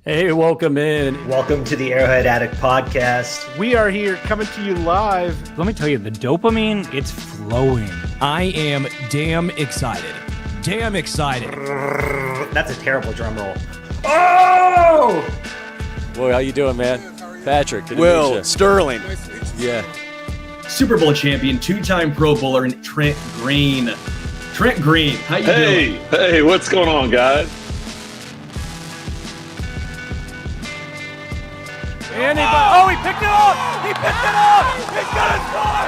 Hey, welcome in. Welcome to the Arrowhead Addict podcast. We are here coming to you live. Let me tell you, the dopamine, it's flowing. I am damn excited. Damn excited. That's a terrible drum roll. Oh! Boy, how you doing, man? Patrick. Will, Sterling. Yeah. Super Bowl champion, two-time Pro Bowler, and Trent Green. Trent Green, how you doing? Hey, what's going on, guys? Oh, he picked it up! He picked it up! He's gonna score!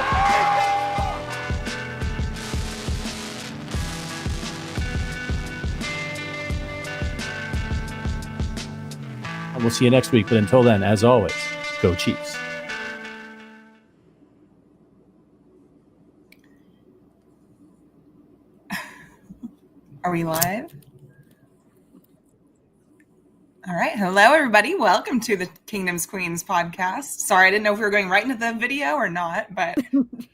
And we'll see you next week. But until then, as always, go Chiefs. Are we live? All right. Hello, everybody. Welcome to the Kingdom's Queens podcast. Sorry, I didn't know if we were going right into the video or not, but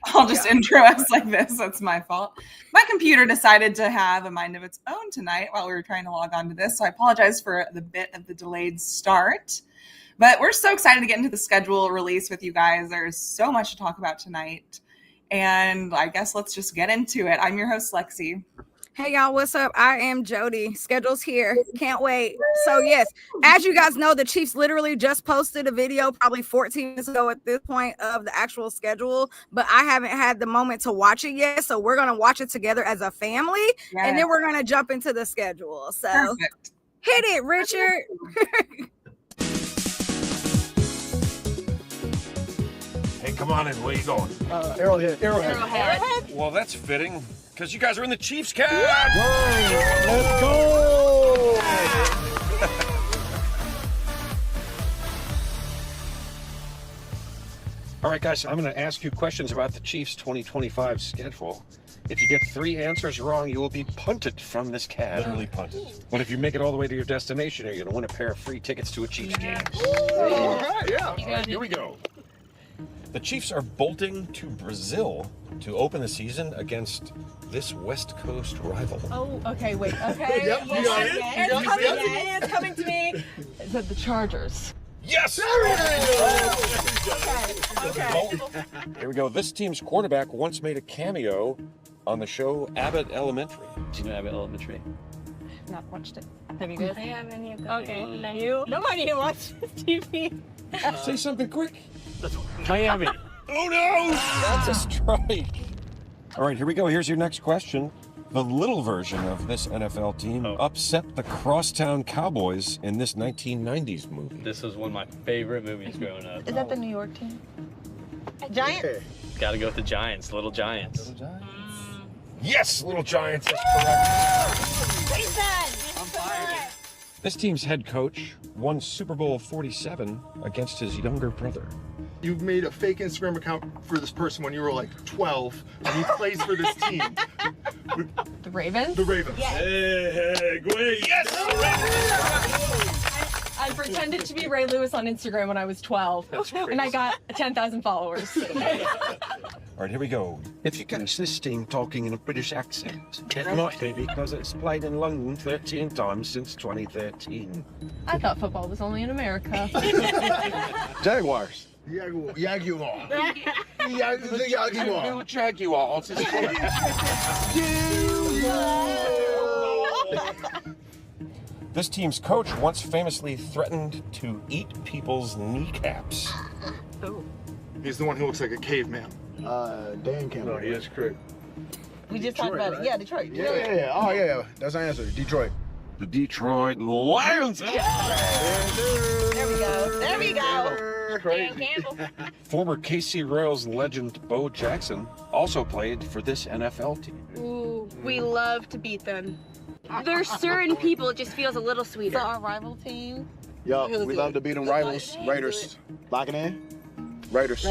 I'll just intro us like this. That's my fault. My computer decided to have a mind of its own tonight while we were trying to log on to this. So I apologize for the bit of the delayed start. But we're so excited to get into the schedule release with you guys. There's so much to talk about tonight. And I guess let's just get into it. I'm your host, Lexi. Hey y'all, what's up? I am Jodi. Schedule's here. Can't wait. So yes, as you guys know, the Chiefs literally just posted a video probably 14 minutes ago at this point of the actual schedule, but I haven't had the moment to watch it yet. So we're going to watch it together as a family, and then we're going to jump into the schedule. So Perfect. Hit it, Richard. Hey, come on in. Where you going? Arrowhead. Well, that's fitting, because you guys are in the Chiefs cast. Let's go! All right, guys, I'm going to ask you questions about the Chiefs' 2025 schedule. If you get 3 answers wrong, you will be punted from this cast. Literally punted. But if you make it all the way to your destination, you're going to win a pair of free tickets to a Chiefs game. All right, yeah. All right, here we go. The Chiefs are bolting to Brazil to open the season against this West Coast rival. Oh, okay, wait, okay. Yep, you got it. It's coming to me. Is it the Chargers? Yes! Okay. Here we go. This team's quarterback once made a cameo on the show Abbott Elementary. Do you know Abbott Elementary? Not watched it. Have you guys? I haven't either. Okay. You? Nobody watches TV. Say something quick. Miami. Oh no! That's a strike. All right, here we go. Here's your next question. The little version of this NFL team upset the Crosstown Cowboys in this 1990s movie. This was one of my favorite movies growing up. Is that the New York team? Giants? Gotta go with the Giants, Little Giants. Yes, Little Giants is correct. I'm fired. This team's head coach won Super Bowl 47 against his younger brother. You made a fake Instagram account for this person when you were like 12, and he plays for this team. The Ravens? The Ravens. Hey, Gwen, yes! I pretended to be Ray Lewis on Instagram when I was 12, and I got 10,000 followers. All right, here we go. If you catch this team talking in a British accent, it might be because it's played in London 13 times since 2013. I thought football was only in America. Jaguars. Jaguar. The Jaguar. Jaguars is This team's coach once famously threatened to eat people's kneecaps. Oh. He's the one who looks like a caveman. Dan Campbell. No, he is correct. We just talked about it. Yeah, Detroit. Yeah. Oh, yeah. That's the answer. Detroit. The Detroit Lions. There we go. Dan Campbell. Former KC Royals legend Bo Jackson also played for this NFL team. Ooh, we love to beat them. There's certain people it just feels a little sweeter. For our rival team. Yup, we love to beat them rivals. Raiders. Locking in? Raiders.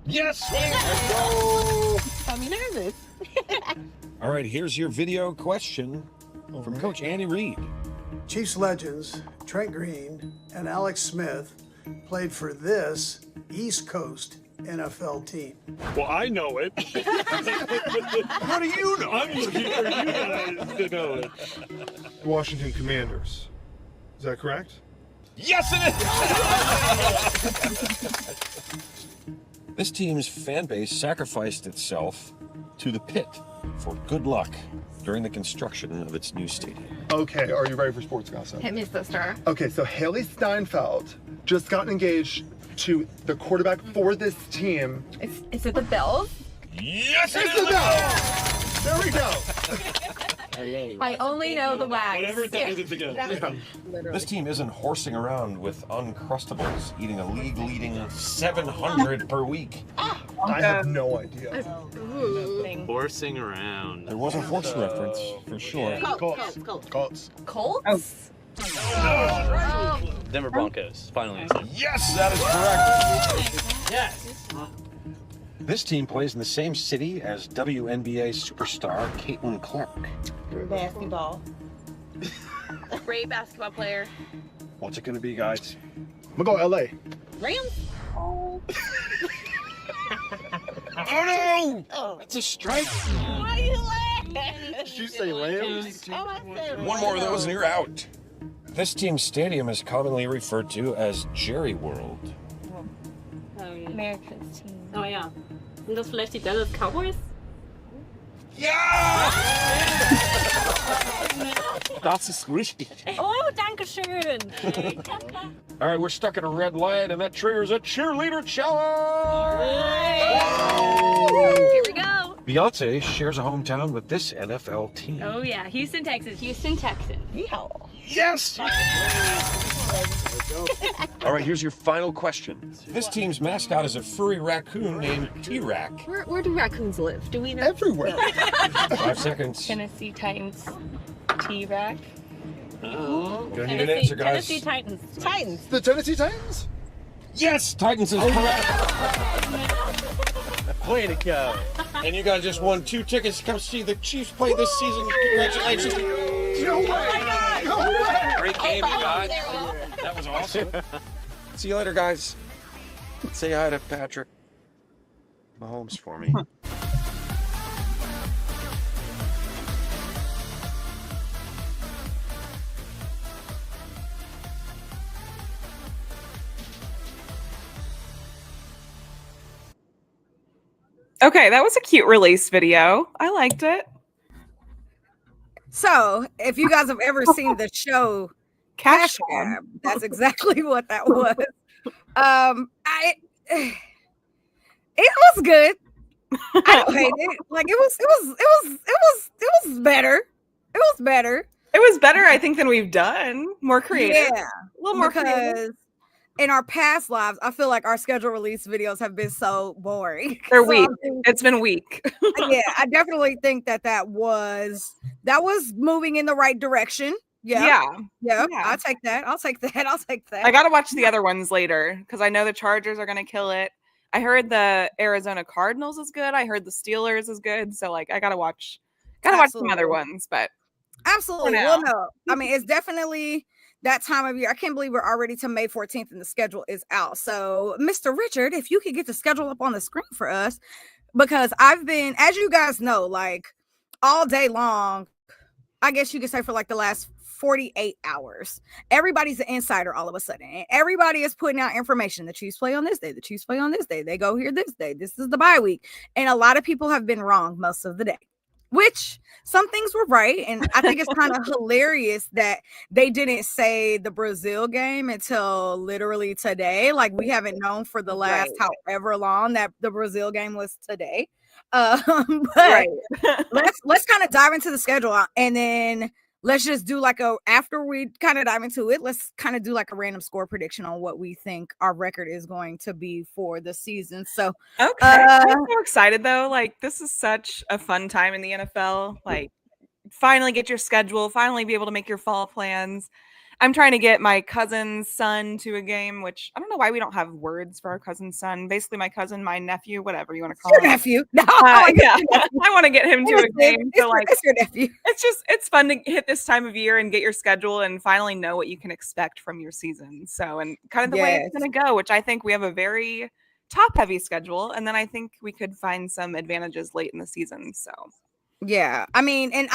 Yes! Let's go! Got me nervous. All right, here's your video question from Coach Andy Reid. Chiefs legends Trent Green and Alex Smith played for this East Coast NFL team. Well, I know it. How do you know? I'm looking for you guys to know it. Washington Commanders. Is that correct? Yes, it is! This team's fan base sacrificed itself to the pit for good luck during the construction of its new stadium. Okay, are you ready for sports gossip? Hit me, sister. Okay, so Haley Steinfeld just got engaged to the quarterback for this team. Is it the Bills? Yes, It's the Bills! There we go. I only know the wags. Whatever ties it together. This team isn't horsing around with Uncrustables, eating a league-leading 700 per week. I have no idea. Horsing around. There was a horse reference, for sure. Colts. Colts? Denver Broncos. Finally. Yes, that is correct. Yes. This team plays in the same city as WNBA superstar Caitlin Clark. Basketball. Great basketball player. What's it going to be, guys? I'm gonna go LA. Rams. Oh no! Oh. That's a strike. Why do you laugh? Did you say Rams? Oh, I said One more of those Rams. and you're out. This team's stadium is commonly referred to as Jerry World. America's team. Oh, ja. Sind das vielleicht die Dallas Cowboys? Das ist richtig. Oh, danke schön. All right, we're stuck at a red light, and that triggers a cheerleader challenge. Here we go. Beyonce shares a hometown with this NFL team. Oh, yeah. Houston, Texas. Houston, Texas. Yeehaw. Yes! All right, here's your final question. This team's mascot is a furry raccoon named T-Rack. Where do raccoons live? Do we know? Everywhere. 5 seconds. Tennessee Titans. T-Rack. Gonna need an answer, guys. Tennessee Titans. Titans. The Tennessee Titans? Yes, Titans is correct. Way to go. And you guys just won 2 tickets to come see the Chiefs play this season. Congratulations. No way! No way! Great game, you guys. That was awesome. See you later, guys. Say hi to Patrick Mahomes for me. Okay, that was a cute release video. I liked it. So, if you guys have ever seen the show Cash Cab, that's exactly what that was. It was good. I don't hate it. Like it was better. It was better. It was better, I think, than we've done. More creative. Yeah, a little more creative. because in our past lives, I feel like our schedule release videos have been so boring. They're So, weak. It's been weak. yeah, I definitely think that was moving in the right direction. Yeah. I'll take that. I gotta watch the other ones later because I know the Chargers are gonna kill it. I heard the Arizona Cardinals is good. I heard the Steelers is good. So like I gotta watch some other ones, but Absolutely. for Well, now. no. I mean, it's definitely that time of year. I can't believe we're already to May 14th and the schedule is out. So, Mr. Richard, if you could get the schedule up on the screen for us, because I've been, as you guys know, like all day long, I guess you could say for like the last 48 hours, everybody's an insider all of a sudden. And everybody is putting out information. The Chiefs play on this day. The Chiefs play on this day. They go here this day. This is the bye week. And a lot of people have been wrong most of the day. Which some things were right. And I think it's kind of hilarious that they didn't say the Brazil game until literally today. Like we haven't known for the last however long that the Brazil game was today. But let's kind of dive into the schedule and then let's just do like after we kind of dive into it, let's kind of do like a random score prediction on what we think our record is going to be for the season. So, okay. I'm so excited though. Like this is such a fun time in the NFL. Like finally get your schedule, finally be able to make your fall plans. I'm trying to get my cousin's son to a game, which I don't know why we don't have words for our cousin's son. Basically, my cousin, my nephew, whatever you want to call your him. nephew. No, yeah, I want to get him to a game. So like, it's your nephew. It's fun to hit this time of year and get your schedule and finally know what you can expect from your season. So and kind of the way it's going to go, which I think we have a very top-heavy schedule, and then I think we could find some advantages late in the season. So yeah, I mean, and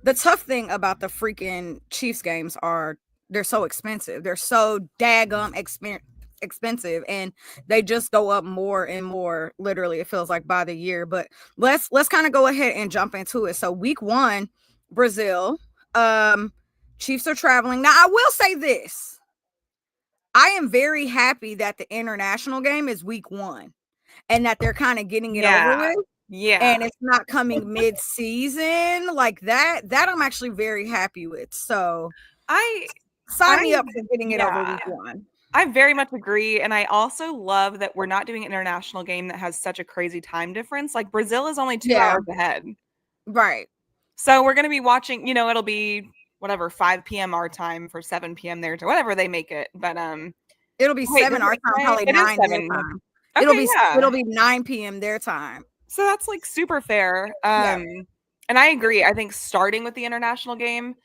the tough thing about the freaking Chiefs games are expensive. They're so daggum expensive, and they just go up more and more. Literally, it feels like by the year. But let's kind of go ahead and jump into it. So week 1, Brazil. Chiefs are traveling. Now, I will say this. I am very happy that the international game is week 1 and that they're kind of getting it over with. Yeah. And it's not coming mid-season like that. That I'm actually very happy with. So sign me up for getting it over week 1. I very much agree. And I also love that we're not doing an international game that has such a crazy time difference. Like Brazil is only 2 hours ahead. Right. So we're going to be watching, it'll be whatever, 5 p.m. our time for 7 p.m. their time, whatever they make it. But it'll be 7 our time, probably 9 their time. Okay, it'll be 9 p.m. their time. So that's like super fair. And I agree. I think starting with the international game,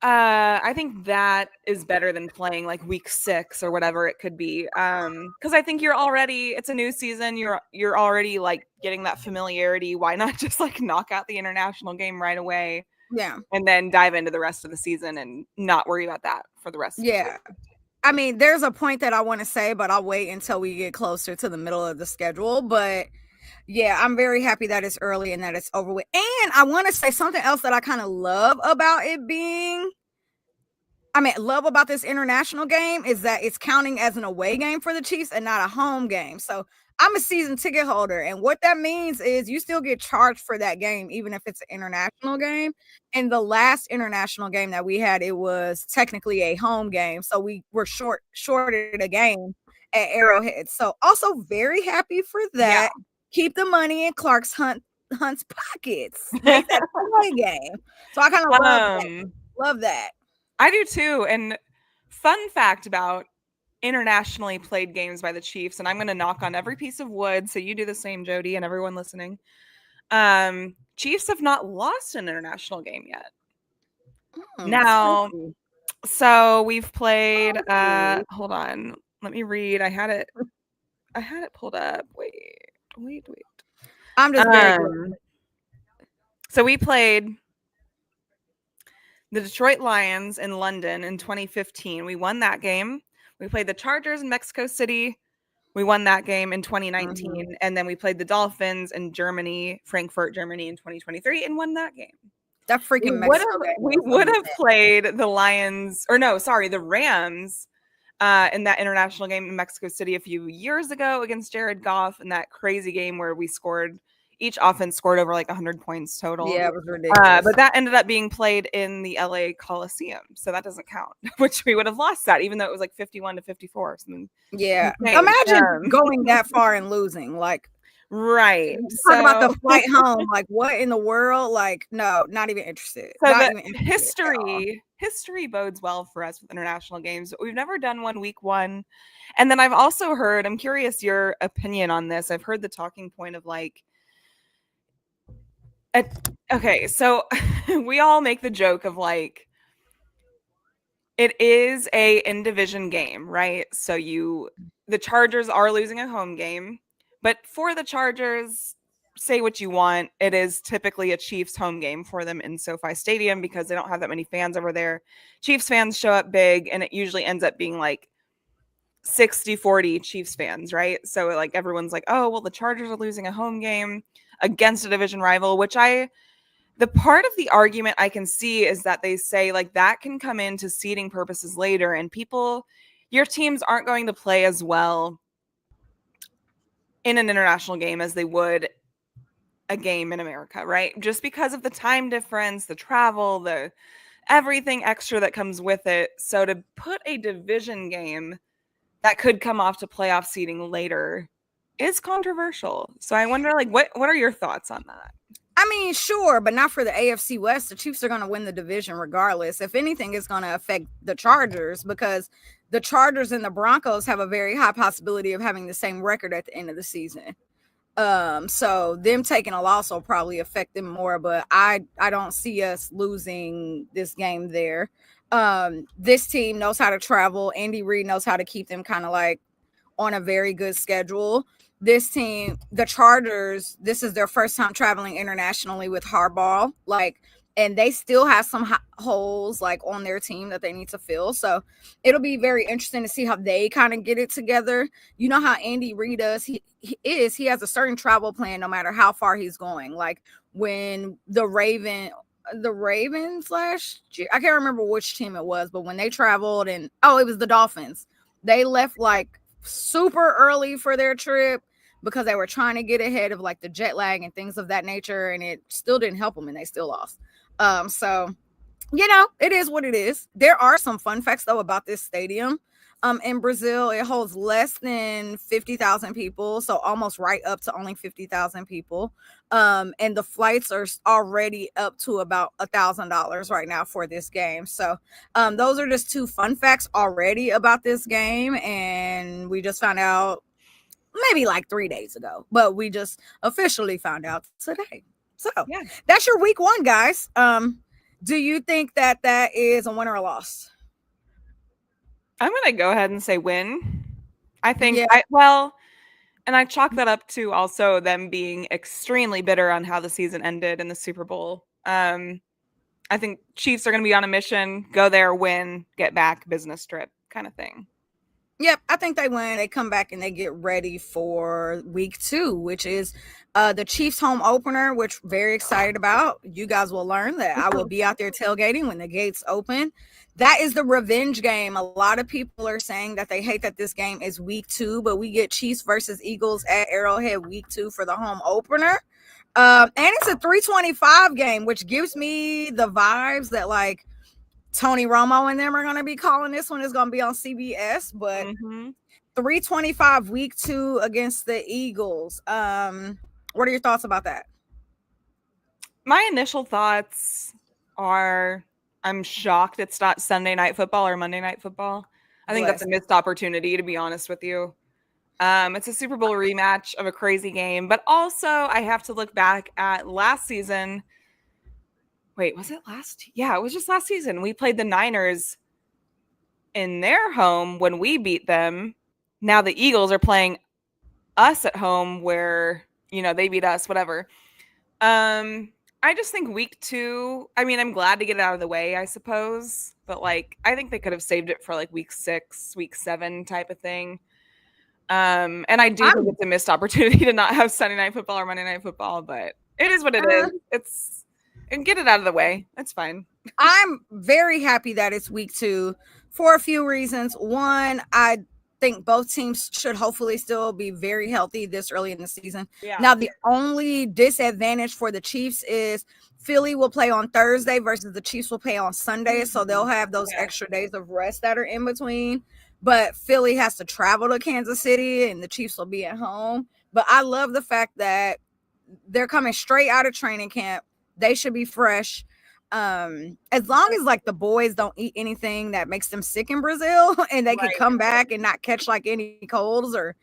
I think that is better than playing like week 6 or whatever it could be. Because I think it's a new season. You're already like getting that familiarity. Why not just like knock out the international game right away? Yeah. And then dive into the rest of the season and not worry about that for the rest of the season. I mean, there's a point that I want to say, but I'll wait until we get closer to the middle of the schedule. But yeah, I'm very happy that it's early and that it's over with. And I want to say something else that I kind of love about this international game is that it's counting as an away game for the Chiefs and not a home game. So I'm a season ticket holder. And what that means is you still get charged for that game, even if it's an international game. And the last international game that we had, it was technically a home game. So we were shorted a game at Arrowhead. So also very happy for that. Yeah. Keep the money in Hunt's pockets. Make that a away game. So I kind of love that. I do too. And fun fact about internationally played games by the Chiefs, and I'm going to knock on every piece of wood, so you do the same, Jodi, and everyone listening. Chiefs have not lost an international game yet. Now, so we've played. Hold on, let me read. I had it pulled up. Wait. I'm just very good. So we played the Detroit Lions in London in 2015. We won that game. We played the Chargers in Mexico City. We won that game in 2019. Mm-hmm. And then we played the Dolphins in Frankfurt, Germany in 2023 and won that game. That freaking we would have played the Rams in that international game in Mexico City a few years ago against Jared Goff in that crazy game where each offense scored over like 100 points total. Yeah, it was ridiculous. But that ended up being played in the LA Coliseum, so that doesn't count, which we would have lost that, even though it was like 51-54 or something. Yeah. Imagine going that far and losing. Like, right. Talk about the flight home. Like, what in the world? Like, no, not even interested. So history bodes well for us with international games. But we've never done one week 1. And then I've also heard, I'm curious your opinion on this. I've heard the talking point of like, okay, so we all make the joke of like, it is a in-division game, right? So the Chargers are losing a home game, but for the Chargers, say what you want, it is typically a Chiefs home game for them in SoFi Stadium because they don't have that many fans over there. Chiefs fans show up big, and it usually ends up being like 60-40 Chiefs fans, right? So like everyone's like, oh, well, the Chargers are losing a home game against a division rival, which the part of the argument I can see is that they say like that can come into seeding purposes later, and your teams aren't going to play as well in an international game as they would a game in America, right? Just because of the time difference, the travel, the everything extra that comes with it. So to put a division game that could come off to playoff seeding later is controversial. So I wonder, like, what are your thoughts on that? I mean, sure, but not for the AFC West. The Chiefs are going to win the division regardless. If anything, it's going to affect the Chargers because the Chargers and the Broncos have a very high possibility of having the same record at the end of the season. So them taking a loss will probably affect them more, but I don't see us losing this game there. This team knows how to travel. Andy Reid knows how to keep them kind of like on a very good schedule. This team, the Chargers, this is their first time traveling internationally with Harbaugh. Like, and they still have some holes like on their team that they need to fill. So it'll be very interesting to see how they kind of get it together. You know how Andy Reid does. He has a certain travel plan no matter how far he's going. Like when the Ravens last year, I can't remember which team it was, but when they traveled it was the Dolphins. They left like super early for their trip because they were trying to get ahead of like the jet lag and things of that nature, and it still didn't help them, and they still lost. So it is what it is. There are some fun facts though about this stadium. In Brazil, it holds less than 50,000 people, so almost right up to only 50,000 people. And the flights are already up to about $1,000 right now for this game. So those are just two fun facts already about this game, and we just found out maybe like 3 days ago, but we just officially found out today. So that's your week 1, guys. Do you think that is a win or a loss? I'm going to go ahead and say win. I think, and I chalk that up to also them being extremely bitter on how the season ended in the Super Bowl. I think Chiefs are going to be on a mission, go there, win, get back, business trip kind of thing. Yep, I think they win. They come back and they get ready for week 2, which is the Chiefs home opener, which very excited about. You guys will learn that I will be out there tailgating when the gates open. That is the revenge game. A lot of people are saying that they hate that this game is week 2, but we get Chiefs versus Eagles at Arrowhead week 2 for the home opener. And it's a 3:25 game, which gives me the vibes that like Tony Romo and them are going to be calling this one. Is going to be on CBS, but 3:25 week 2 against the Eagles. What are your thoughts about that? My initial thoughts are I'm shocked it's not Sunday Night Football or Monday Night Football. I think that's a missed opportunity, to be honest with you. It's a Super Bowl rematch of a crazy game, but also I have to look back at last season. Wait, was it last? Yeah, it was just last season. We played the Niners in their home when we beat them. Now the Eagles are playing us at home where, they beat us, whatever. I just think week 2, I mean, I'm glad to get it out of the way, I suppose. But, like, I think they could have saved it for, like, week 6, week 7 type of thing. And I do think it's a missed opportunity to not have Sunday Night Football or Monday Night Football. But it is what it is. And get it out of the way. It's fine. I'm very happy that it's week 2 for a few reasons. One, I think both teams should hopefully still be very healthy this early in the season. Yeah. Now, the only disadvantage for the Chiefs is Philly will play on Thursday versus the Chiefs will play on Sunday. So they'll have those extra days of rest that are in between. But Philly has to travel to Kansas City and the Chiefs will be at home. But I love the fact that they're coming straight out of training camp. They should be fresh. As long as like the boys don't eat anything that makes them sick in Brazil and they can come back and not catch like any colds or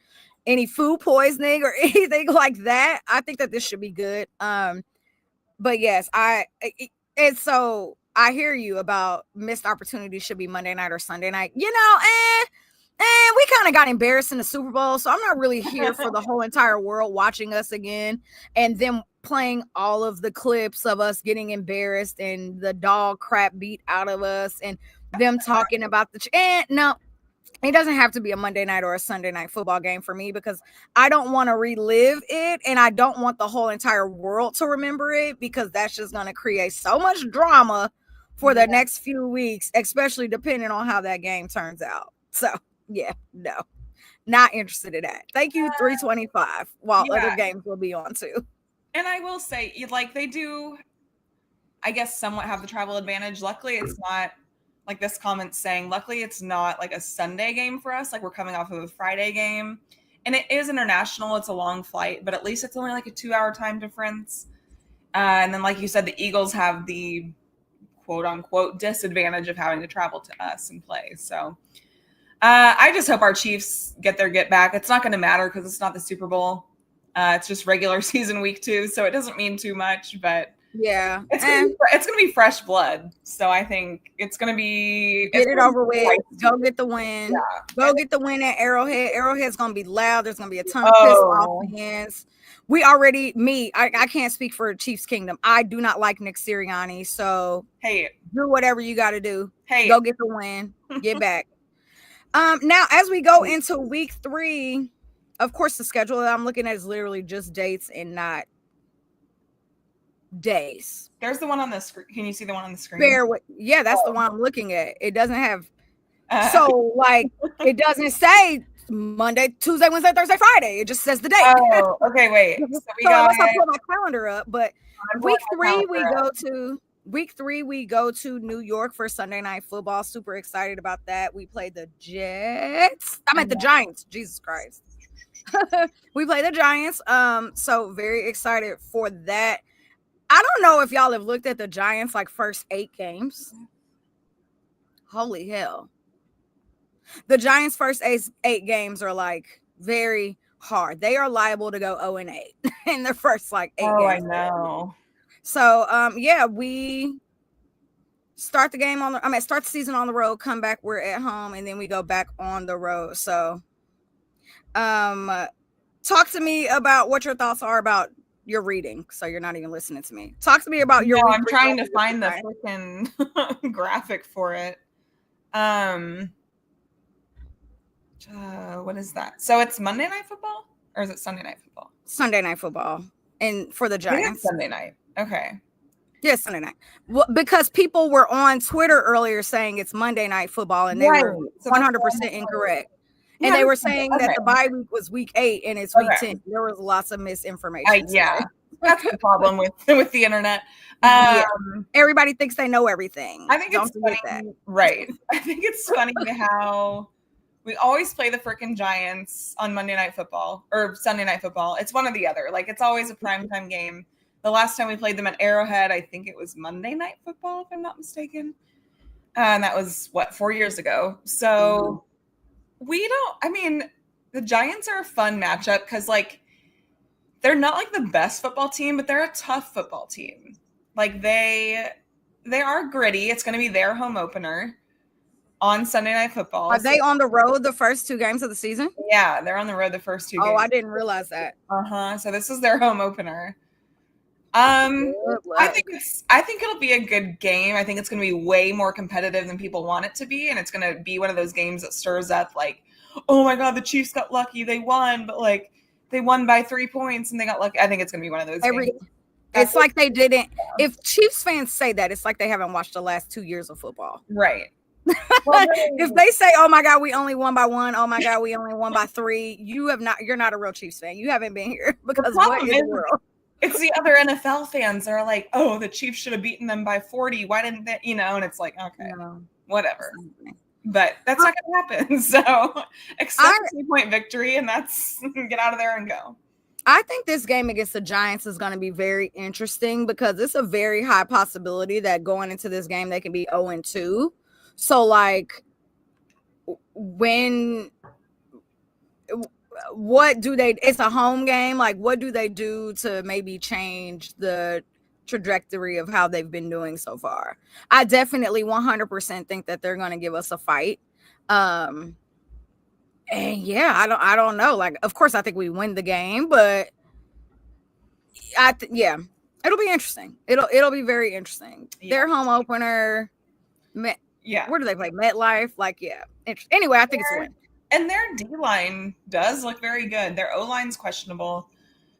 any food poisoning or anything like that, I think that this should be good. But yes, and so I hear you about missed opportunities should be Monday night or Sunday night. We kind of got embarrassed in the Super Bowl, so I'm not really here for the whole entire world watching us again and them playing all of the clips of us getting embarrassed and the dog crap beat out of us and them talking about no, it doesn't have to be a Monday night or a Sunday night football game for me because I don't want to relive it and I don't want the whole entire world to remember it because that's just going to create so much drama for the next few weeks, especially depending on how that game turns out. So no, not interested in that. Thank you, 3:25, while other games will be on too. And I will say, like, they do, I guess, somewhat have the travel advantage. Luckily, it's not, like this comment saying, luckily, it's not like a Sunday game for us. Like, we're coming off of a Friday game. And it is international. It's a long flight, but at least it's only like a 2-hour time difference. And then, like you said, the Eagles have the quote-unquote disadvantage of having to travel to us and play. So I just hope our Chiefs get back. It's not going to matter because it's not the Super Bowl. It's just regular season week 2, so it doesn't mean too much. But Yeah, it's gonna be fresh blood. So I think it's gonna be get it over with. Go get the win. Yeah. Go get the win at Arrowhead. Arrowhead's gonna be loud. There's gonna be a ton of pissed off fans. We already, I can't speak for Chiefs Kingdom. I do not like Nick Sirianni. So hey, do whatever you got to do. Hey, go get the win. Get back. Now as we go into week 3, of course, the schedule that I'm looking at is literally just dates and not days. There's the one on the screen. Can you see the one on the screen? Yeah, that's the one I'm looking at. It doesn't have so like it doesn't say Monday, Tuesday, Wednesday, Thursday, Friday. It just says the date. Oh, okay, wait. So we got unless I pull my calendar up, but week 3 we go to New York for Sunday Night Football. Super excited about that. We play the Jets. The Giants. Jesus Christ. We play the Giants. So very excited for that. I don't know if y'all have looked at the Giants like first 8 games. Holy hell. The Giants' first 8 games are like very hard. They are liable to go 0-8 in their first like 8 games. Oh, I know. So we start the game start the season on the road, come back, we're at home, and then we go back on the road. So talk to me about what your thoughts are about your reading. So you're not even listening to me. Talk to me about your I'm trying to find the freaking graphic for it. What is that? So it's Monday Night Football, or is it Sunday Night Football? Sunday Night Football, and for the Giants, Sunday night. Okay. Yes, Sunday night. Well, because people were on Twitter earlier saying it's Monday Night Football, and they were 100% incorrect. And they were saying that the bye week was week 8 and it's week 10. There was lots of misinformation. That's the problem with the internet. Everybody thinks they know everything. I think it's funny, right? I think it's funny how we always play the freaking Giants on Monday Night Football or Sunday Night Football. It's one or the other. Like, it's always a primetime game. The last time we played them at Arrowhead, I think it was Monday Night Football, if I'm not mistaken. And that was, 4 years ago. So the Giants are a fun matchup because, like, they're not, like, the best football team, but they're a tough football team. Like, they are gritty. It's going to be their home opener on Sunday Night Football. Are they on the road the first 2 games of the season? Yeah, they're on the road the first 2 games. Oh, I didn't realize that. So this is their home opener. I think it'll be a good game. I think it's going to be way more competitive than people want it to be, and it's going to be one of those games that stirs up like, oh my God, the Chiefs got lucky, they won, but like they won by 3 points and they got lucky. I think it's going to be one of those games. It's like they didn't. If Chiefs fans say that, it's like they haven't watched the last 2 years of football. Right. If they say, "Oh my God, we only won by 1," "Oh my God, we only won by 3," you're not a real Chiefs fan. You haven't been here because what in the world? It's the other NFL fans that are like, "Oh, the Chiefs should have beaten them by 40. Why didn't they?" And it's like, okay, whatever. But that's not going to happen. So accept a 3-point victory, and that's get out of there and go. I think this game against the Giants is going to be very interesting because it's a very high possibility that going into this game they can be 0-2. So, like, what do they? It's a home game. Like, what do they do to maybe change the trajectory of how they've been doing so far? I definitely 100% think that they're going to give us a fight. And yeah, I don't know. Like, of course, I think we win the game, but it'll be interesting. It'll be very interesting. Yeah. Their home opener. Yeah. Where do they play? MetLife? Like, yeah. Anyway, I think it's a win. And their D-line does look very good. Their O-line's questionable.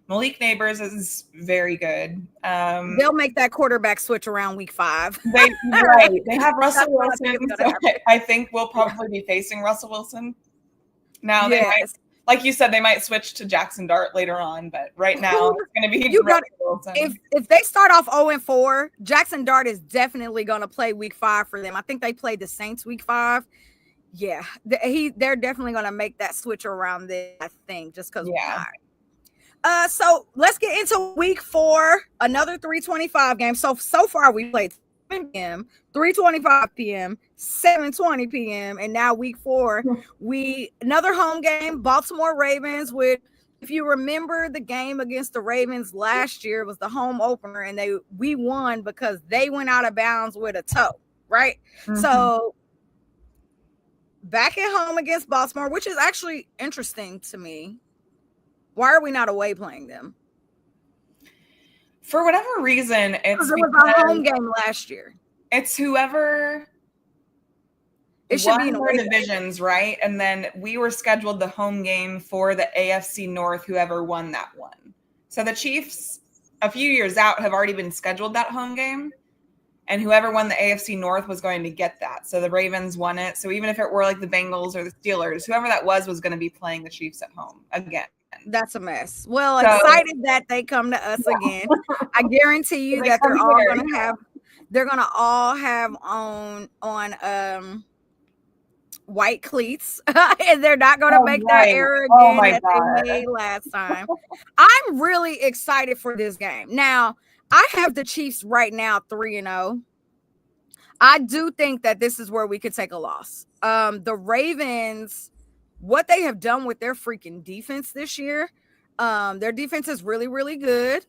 Malik Neighbors is very good. They'll make that quarterback switch around week 5. They have Russell Wilson. So I think we'll probably be facing Russell Wilson. Now, they might, like you said, they might switch to Jackson Dart later on, but right now it's going to be Russell Wilson. If they start off 0-4, Jackson Dart is definitely going to play week 5 for them. I think they played the Saints week 5. Yeah, they're definitely going to make that switch around there, I think, just because. Yeah. So let's get into week 4, another 3:25 game. So far we played 7 p.m., 3:25 p.m., 7:20 p.m., and now week 4, another home game, Baltimore Ravens with if you remember the game against the Ravens last year, it was the home opener, and we won because they went out of bounds with a toe, right? So back at home against Baltimore, which is actually interesting to me. Why are we not away playing them? For whatever reason, it was our home game last year. It's whoever it should be in their divisions, right? And then we were scheduled the home game for the AFC North, whoever won that one. So the Chiefs, a few years out, have already been scheduled that home game. And whoever won the AFC North was going to get that. So the Ravens won it. So even if it were like the Bengals or the Steelers, whoever that was going to be playing the Chiefs at home again. That's a mess. Well, excited that they come to us again. I guarantee you that they're gonna all have on white cleats, and they're not gonna make that error again that they made last time. I'm really excited for this game. Now, I have the Chiefs right now 3-0. I do think that this is where we could take a loss. The Ravens, what they have done with their freaking defense this year, their defense is really, really good.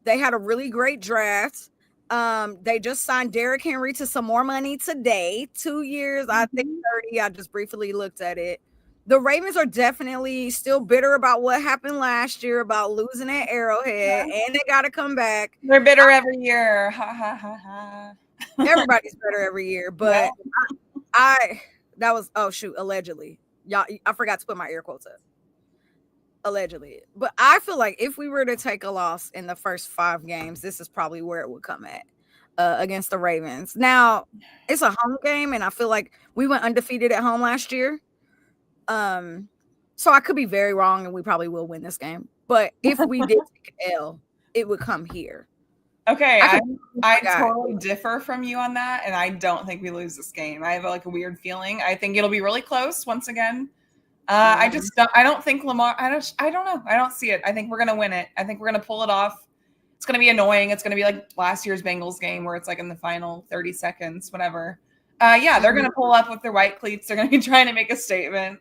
They had a really great draft. They just signed Derrick Henry to some more money today, 2 years, I think 30. I just briefly looked at it. The Ravens are definitely still bitter about what happened last year, about losing at Arrowhead, and they got to come back. They're bitter every year. Ha, ha, ha, ha. Everybody's bitter every year, but allegedly. Y'all, I forgot to put my air quotes up. Allegedly. But I feel like if we were to take a loss in the first 5 games, this is probably where it would come at against the Ravens. Now, it's a home game, and I feel like we went undefeated at home last year. So I could be very wrong, and we probably will win this game. But if we did take an L, it would come here. Okay, I totally differ from you on that, and I don't think we lose this game. I have a weird feeling. I think it'll be really close once again. I don't think Lamar. I don't know. I don't see it. I think we're gonna win it. I think we're gonna pull it off. It's gonna be annoying. It's gonna be like last year's Bengals game where it's like in the final 30 seconds, whatever. They're gonna pull up with their white cleats. They're gonna be trying to make a statement.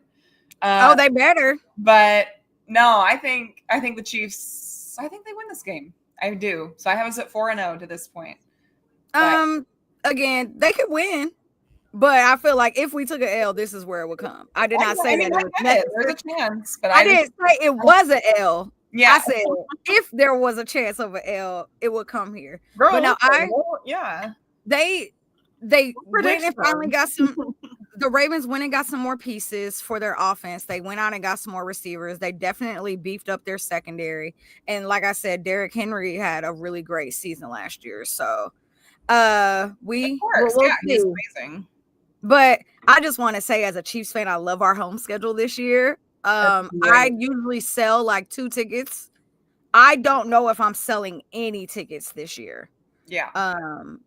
They better. But no, I think the Chiefs. I think they win this game. I do. So I have us at 4-0 to this point. But again, they could win, but I feel like if we took an L, this is where it would come. I did not say that. There's a chance, but I didn't say it was an L. Yeah, I said if there was a chance of an L, it would come here. Bro, but now they went and finally got some. The Ravens went and got some more pieces for their offense. They went out and got some more receivers. They definitely beefed up their secondary. And like I said, Derrick Henry had a really great season last year. So we'll he's amazing. But I just want to say, as a Chiefs fan, I love our home schedule this year. I usually sell like 2 tickets. I don't know if I'm selling any tickets this year. Yeah.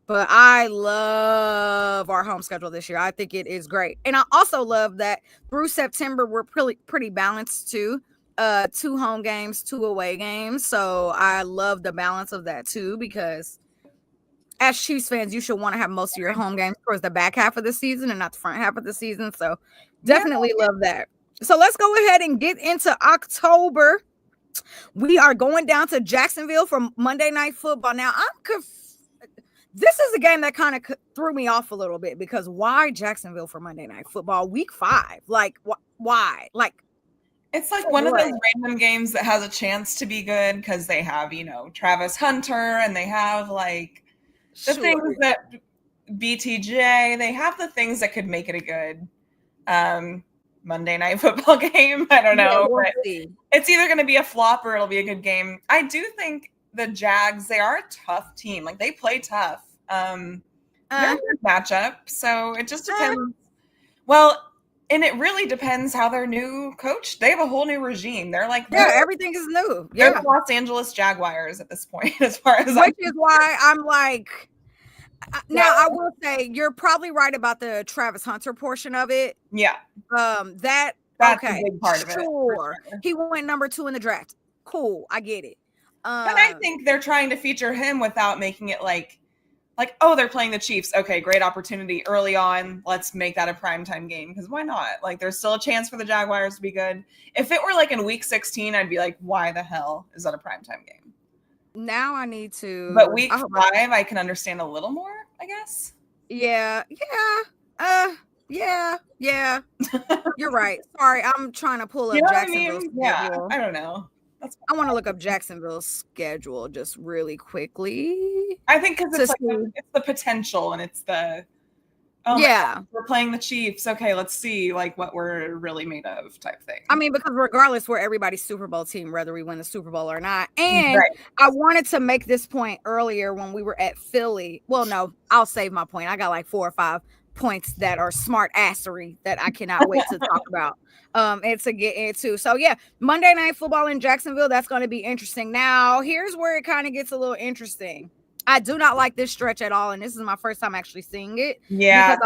But I love our home schedule this year. I think it is great. And I also love that through September, we're pretty balanced too. 2 home games, 2 away games. So I love the balance of that too, because as Chiefs fans, you should want to have most of your home games towards the back half of the season and not the front half of the season. So definitely love that. So let's go ahead and get into October. We are going down to Jacksonville for Monday Night Football. Now, this is a game that kind of threw me off a little bit, because why Jacksonville for Monday Night Football week 5? Like, why? Like, it's like one of those random games that has a chance to be good because they have, Travis Hunter, and they have like the things that BTJ, they have the things that could make it a good Monday Night Football game. I don't know. We'll but see. It's either going to be a flop or it'll be a good game. I do think the Jags, they are a tough team. Like, they play tough. They're a good matchup. So it just depends. Well, and it really depends how their new coach, they have a whole new regime. They're like, everything is new. They're the Los Angeles Jaguars at this point, as far as which is why I'm like, now I will say you're probably right about the Travis Hunter portion of it. Yeah. That's okay. A big part of it. Sure. He went number 2 in the draft. Cool. I get it. But I think they're trying to feature him without making it like like, oh, they're playing the Chiefs. Okay, great opportunity early on. Let's make that a primetime game because why not? Like, there's still a chance for the Jaguars to be good. If it were like in week 16, I'd be like, why the hell is that a primetime game? Now I need to. But week 5, I can understand a little more, I guess. Yeah. You're right. Sorry, I'm trying to pull up Jacksonville's schedule. Yeah, I don't know. I want to look up Jacksonville's schedule just really quickly. I think because it's it's the potential and it's the we're playing the Chiefs. Okay, let's see like what we're really made of type thing. I mean, because regardless, we're everybody's Super Bowl team, whether we win the Super Bowl or not. And I wanted to make this point earlier when we were at Philly. Well, no, I'll save my point. I got like 4 or 5 points that are smart assery that I cannot wait to talk about and to get into. So yeah, Monday Night Football in Jacksonville, that's going to be interesting. Now here's where it kind of gets a little interesting. I do not like this stretch at all, and this is my first time actually seeing it. Yeah, because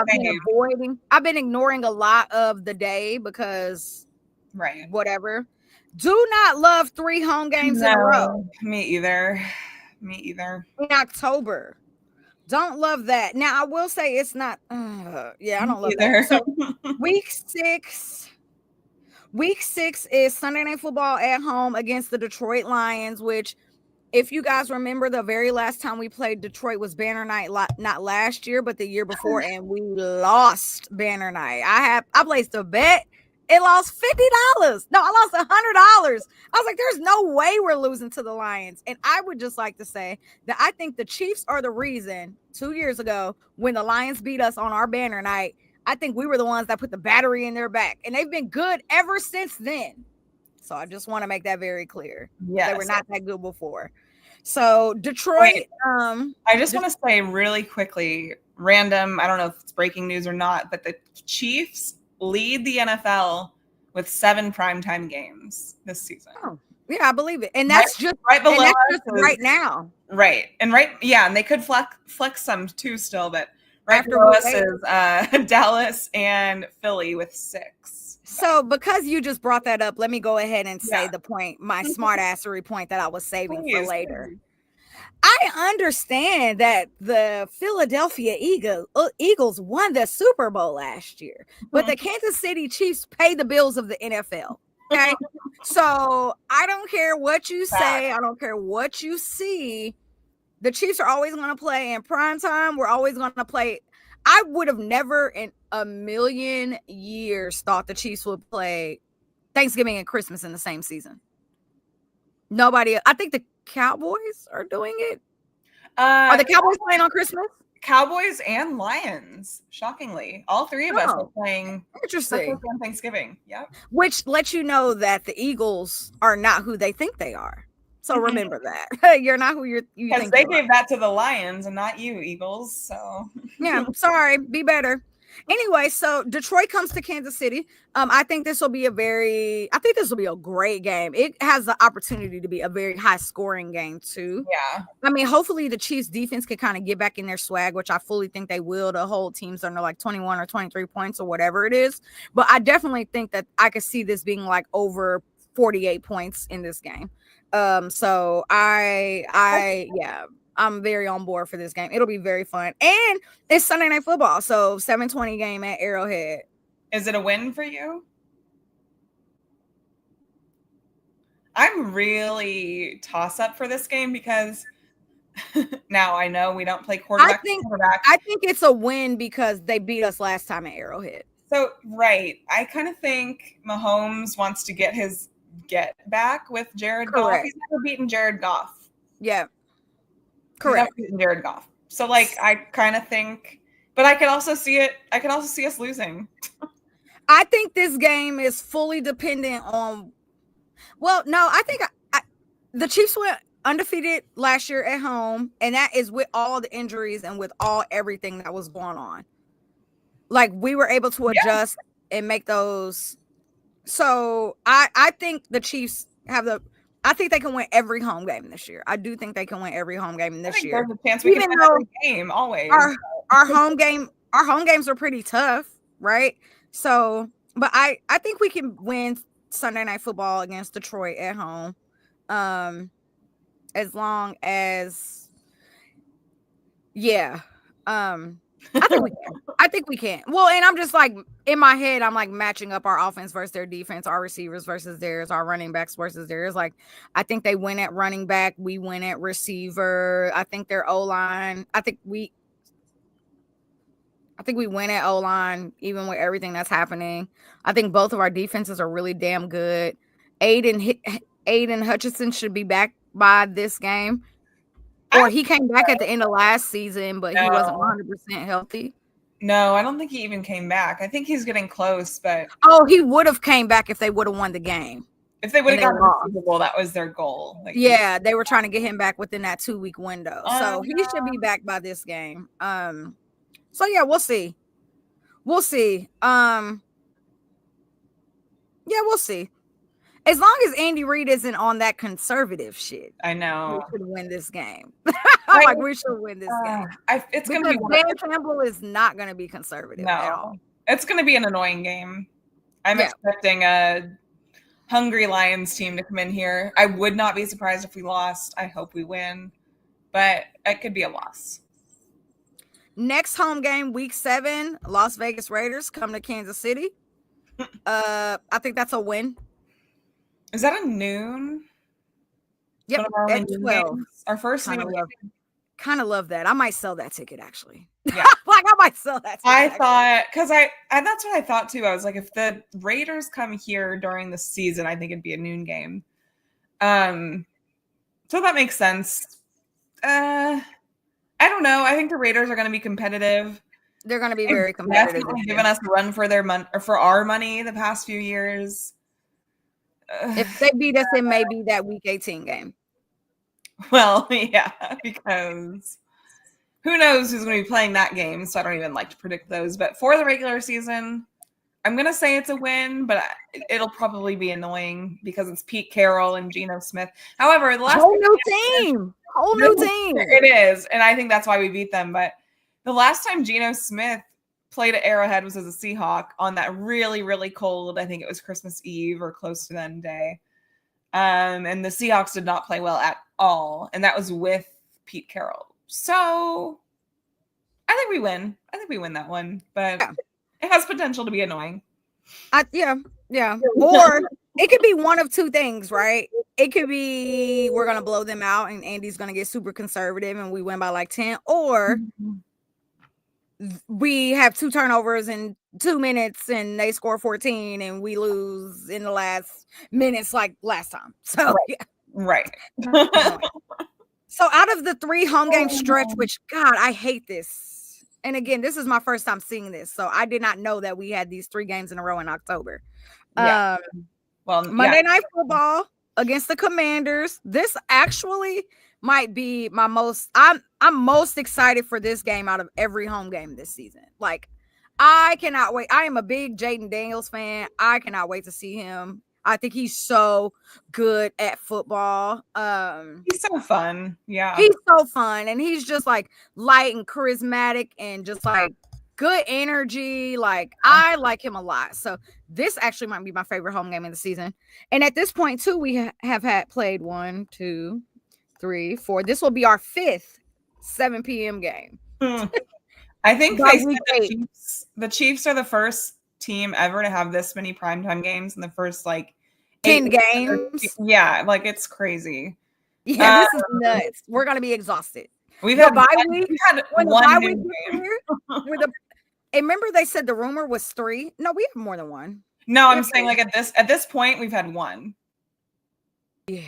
I've been ignoring a lot of the day because whatever. Do not love 3 home games in a row. Me either. In October. Don't love that. Now I will say it's not. I don't love either. that. So, Week 6 is Sunday Night Football at home against the Detroit Lions. Which, if you guys remember, the very last time we played Detroit was Banner Night, not last year, but the year before, and we lost Banner Night. I placed a bet. It lost $50. No, I lost $100. I was like, there's no way we're losing to the Lions. And I would just like to say that I think the Chiefs are the reason 2 years ago when the Lions beat us on our banner night, I think we were the ones that put the battery in their back. And they've been good ever since then. So I just want to make that very clear. Yes. They were not that good before. So Detroit. I just want to say really quickly, random, I don't know if it's breaking news or not, but the Chiefs lead the NFL with 7 primetime games this season. Oh, yeah, I believe it. And that's just right below us right now. Right. And and they could flex some too still, but right below us is Dallas and Philly with 6. So because you just brought that up, let me go ahead and say the point, my smart assery point that I was saving for later. I understand that the Philadelphia Eagles won the Super Bowl last year, but the Kansas City Chiefs pay the bills of the NFL. Okay. So I don't care what you say. I don't care what you see. The Chiefs are always going to play in prime time. We're always going to play. I would have never in a million years thought the Chiefs would play Thanksgiving and Christmas in the same season. Nobody. I think the Cowboys are doing it. Are the Cowboys playing on Christmas? Cowboys and Lions, shockingly. All 3 of us are playing interesting on Thanksgiving. Yep. Which lets you know that the Eagles are not who they think they are. So remember that. You're not who you think they gave that to the Lions and not you, Eagles. So yeah, sorry. Be better. Anyway, so Detroit comes to Kansas City. I think this will be a great game. It has the opportunity to be a very high scoring game too. Yeah. I mean, hopefully the Chiefs defense can kind of get back in their swag, which I fully think they will, to hold teams under like 21 or 23 points or whatever it is. But I definitely think that I could see this being like over 48 points in this game. So I'm very on board for this game. It'll be very fun. And it's Sunday Night Football, so 7:20 game at Arrowhead. Is it a win for you? I'm really toss up for this game because now I know we don't play quarterback. I think it's a win because they beat us last time at Arrowhead. So, right. I kind of think Mahomes wants to get his get back with Jared Goff. He's never beaten Jared Goff. Yeah. Correct. Jared Goff. So like I kind of think, but I could also see it. I could also see us losing. I think this game is fully dependent on. Well, no, I think the Chiefs went undefeated last year at home, and that is with all the injuries and with everything that was going on. Like we were able to adjust and make those. So I think the Chiefs have I think they can win every home game this year. I do think they can win every home game this year. There's a chance we can win every game always. Our home games are pretty tough, right? So, but I think we can win Sunday Night Football against Detroit at home. As long as Yeah. I think we can. I think we can. Well, and I'm just like in my head, I'm like matching up our offense versus their defense, our receivers versus theirs, our running backs versus theirs. Like, I think they win at running back, we win at receiver. I think their O-line. I think we win at O-line, even with everything that's happening. I think both of our defenses are really damn good. Aiden Hutchinson should be back by this game. Or he came back at the end of last season, but he wasn't 100% healthy. No, I don't think he even came back. I think he's getting close, but he would have came back if they would have won the game. If they would have gotten the Super Bowl, that was their goal. Like, yeah, they were trying to get him back within that 2-week window. So he should be back by this game. So yeah, we'll see. We'll see. Yeah, we'll see. As long as Andy Reid isn't on that conservative shit, I know we should win this game. I'm like, we should win this game. It's going to be Dan Campbell is not going to be conservative at all. It's going to be an annoying game. I'm expecting a hungry Lions team to come in here. I would not be surprised if we lost. I hope we win, but it could be a loss. Next home game, week 7, Las Vegas Raiders come to Kansas City. I think that's a win. Is that a noon? Yep, at 12. Our first kind of love that. I might sell that ticket actually. Yeah. Like I might sell that ticket. I thought, because that's what I thought too. I was like, if the Raiders come here during the season, I think it'd be a noon game. So that makes sense. I don't know. I think the Raiders are going to be competitive. They're going to be very competitive. Definitely given us a run for their money or for our money the past few years. If they beat us, it may be that week 18 game. Well, yeah, because who knows who's going to be playing that game, so I don't even like to predict those. But for the regular season, I'm going to say it's a win, but it'll probably be annoying because it's Pete Carroll and Geno Smith. However, the last whole new team. It is, and I think that's why we beat them. But the last time Geno Smith played at Arrowhead was as a Seahawk on that really, really cold, I think it was Christmas Eve or close to that day. And the Seahawks did not play well at all. And that was with Pete Carroll. So I think we win. I think we win that one. But it has potential to be annoying. Yeah. Or it could be one of two things, right? It could be we're going to blow them out and Andy's going to get super conservative and we win by like 10. Or we have 2 turnovers in 2 minutes and they score 14 and we lose in the last minutes like last time. So right. So out of the 3 home game stretch, which God, I hate this. And again, this is my first time seeing this. So I did not know that we had these 3 games in a row in October. Yeah. Monday Night Football against the Commanders. This actually might be my most I'm most excited for this game out of every home game this season. Like, I cannot wait. I am a big Jaden Daniels fan. I cannot wait to see him. I think he's so good at football. He's so fun. Yeah. He's so fun. And he's just like light and charismatic and just like good energy. Like, I like him a lot. So this actually might be my favorite home game of the season. And at this point too, we have had played 1, 2, 3, 4. This will be our 5th 7 p.m. game. I think the Chiefs are the first team ever to have this many primetime games in the first like 10 games. Yeah, like it's crazy. Yeah, this is nuts. We're gonna be exhausted. We've had one week here, remember they said the rumor was 3. No, we have more than 1. No, I'm saying like at this point we've had 1. Yeah.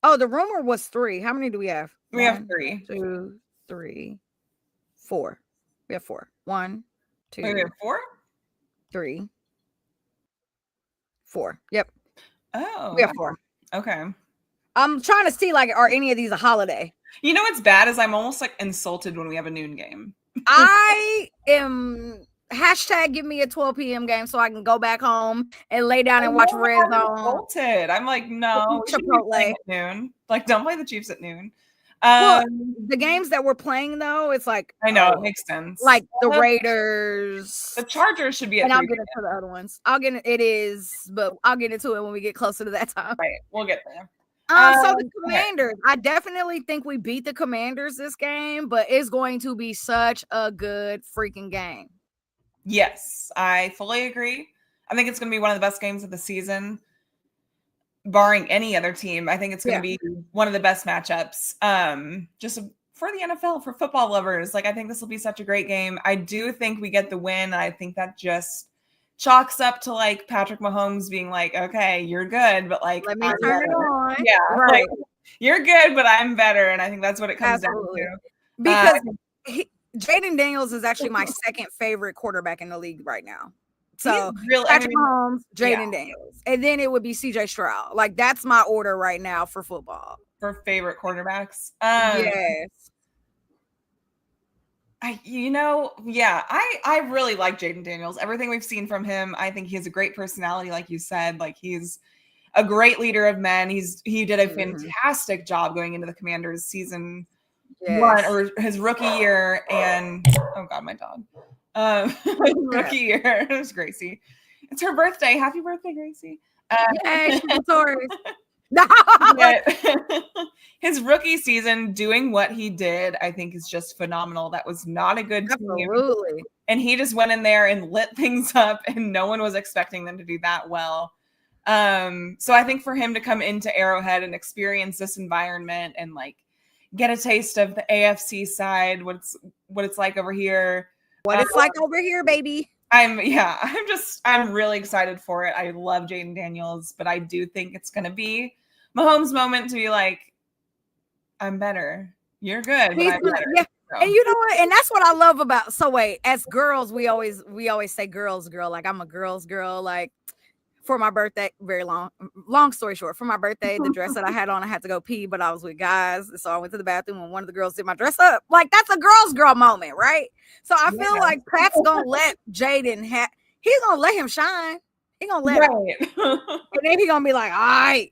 Oh, the rumor was 3. How many do we have? We have 3. 2, 3, 4. We have 4. 1, 2. Wait, we have 4? 3, 4. Yep. Oh, we have 4. Okay. I'm trying to see, like, are any of these a holiday? You know what's bad is I'm almost like insulted when we have a noon game. I am #give me a 12 p.m. game so I can go back home and lay down and watch Red Zone. I'm like, no, Chipotle at noon. Like, don't play the Chiefs at noon. Well, the games that we're playing though, it's like I know it makes sense. Like the Raiders, the Chargers should be. And I'll get into the other ones. I'll get it is, but I'll get into it when we get closer to that time. Right, we'll get there. So the Commanders, I definitely think we beat the Commanders this game, but it's going to be such a good freaking game. Yes, I fully agree. I think it's going to be one of the best games of the season, barring any other team. I think it's going to be one of the best matchups. Just for the NFL, for football lovers, like I think this will be such a great game. I do think we get the win. I think that just chalks up to like Patrick Mahomes being like, okay, you're good, but like let me turn it on. Yeah, right. Like, you're good, but I'm better. And I think that's what it comes down to. Because Jaden Daniels is actually my second favorite quarterback in the league right now. So Patrick Mahomes, Jaden Daniels, and then it would be CJ Stroud. Like that's my order right now for football. For favorite quarterbacks. Yes. I really like Jaden Daniels. Everything we've seen from him, I think he has a great personality, like you said. Like he's a great leader of men. He did a fantastic job going into the Commanders season one or his rookie year, and oh god, my dog. Rookie year. It was Gracie. It's her birthday. Happy birthday, Gracie. Yay, sorry. His rookie season doing what he did, I think is just phenomenal. That was not a good team. And he just went in there and lit things up, and no one was expecting them to do that well. So I think for him to come into Arrowhead and experience this environment and like get a taste of the AFC side, what it's like over here. What it's like over here, baby. I'm really excited for it. I love Jaden Daniels, but I do think it's gonna be Mahomes' moment to be like, I'm better. You're good. But I'm better. Yeah. So. And you know what? And that's what I love about. So wait, as girls, we always say girls girl. Like I'm a girls girl. Like for my birthday, very long story short, for my birthday, the dress that I had on, I had to go pee, but I was with guys. So I went to the bathroom and one of the girls did my dress up. Like that's a girls girl moment, right? So I feel like Pat's gonna let Jaden he's gonna let him shine. He's gonna let him. And then he's gonna be like, all right.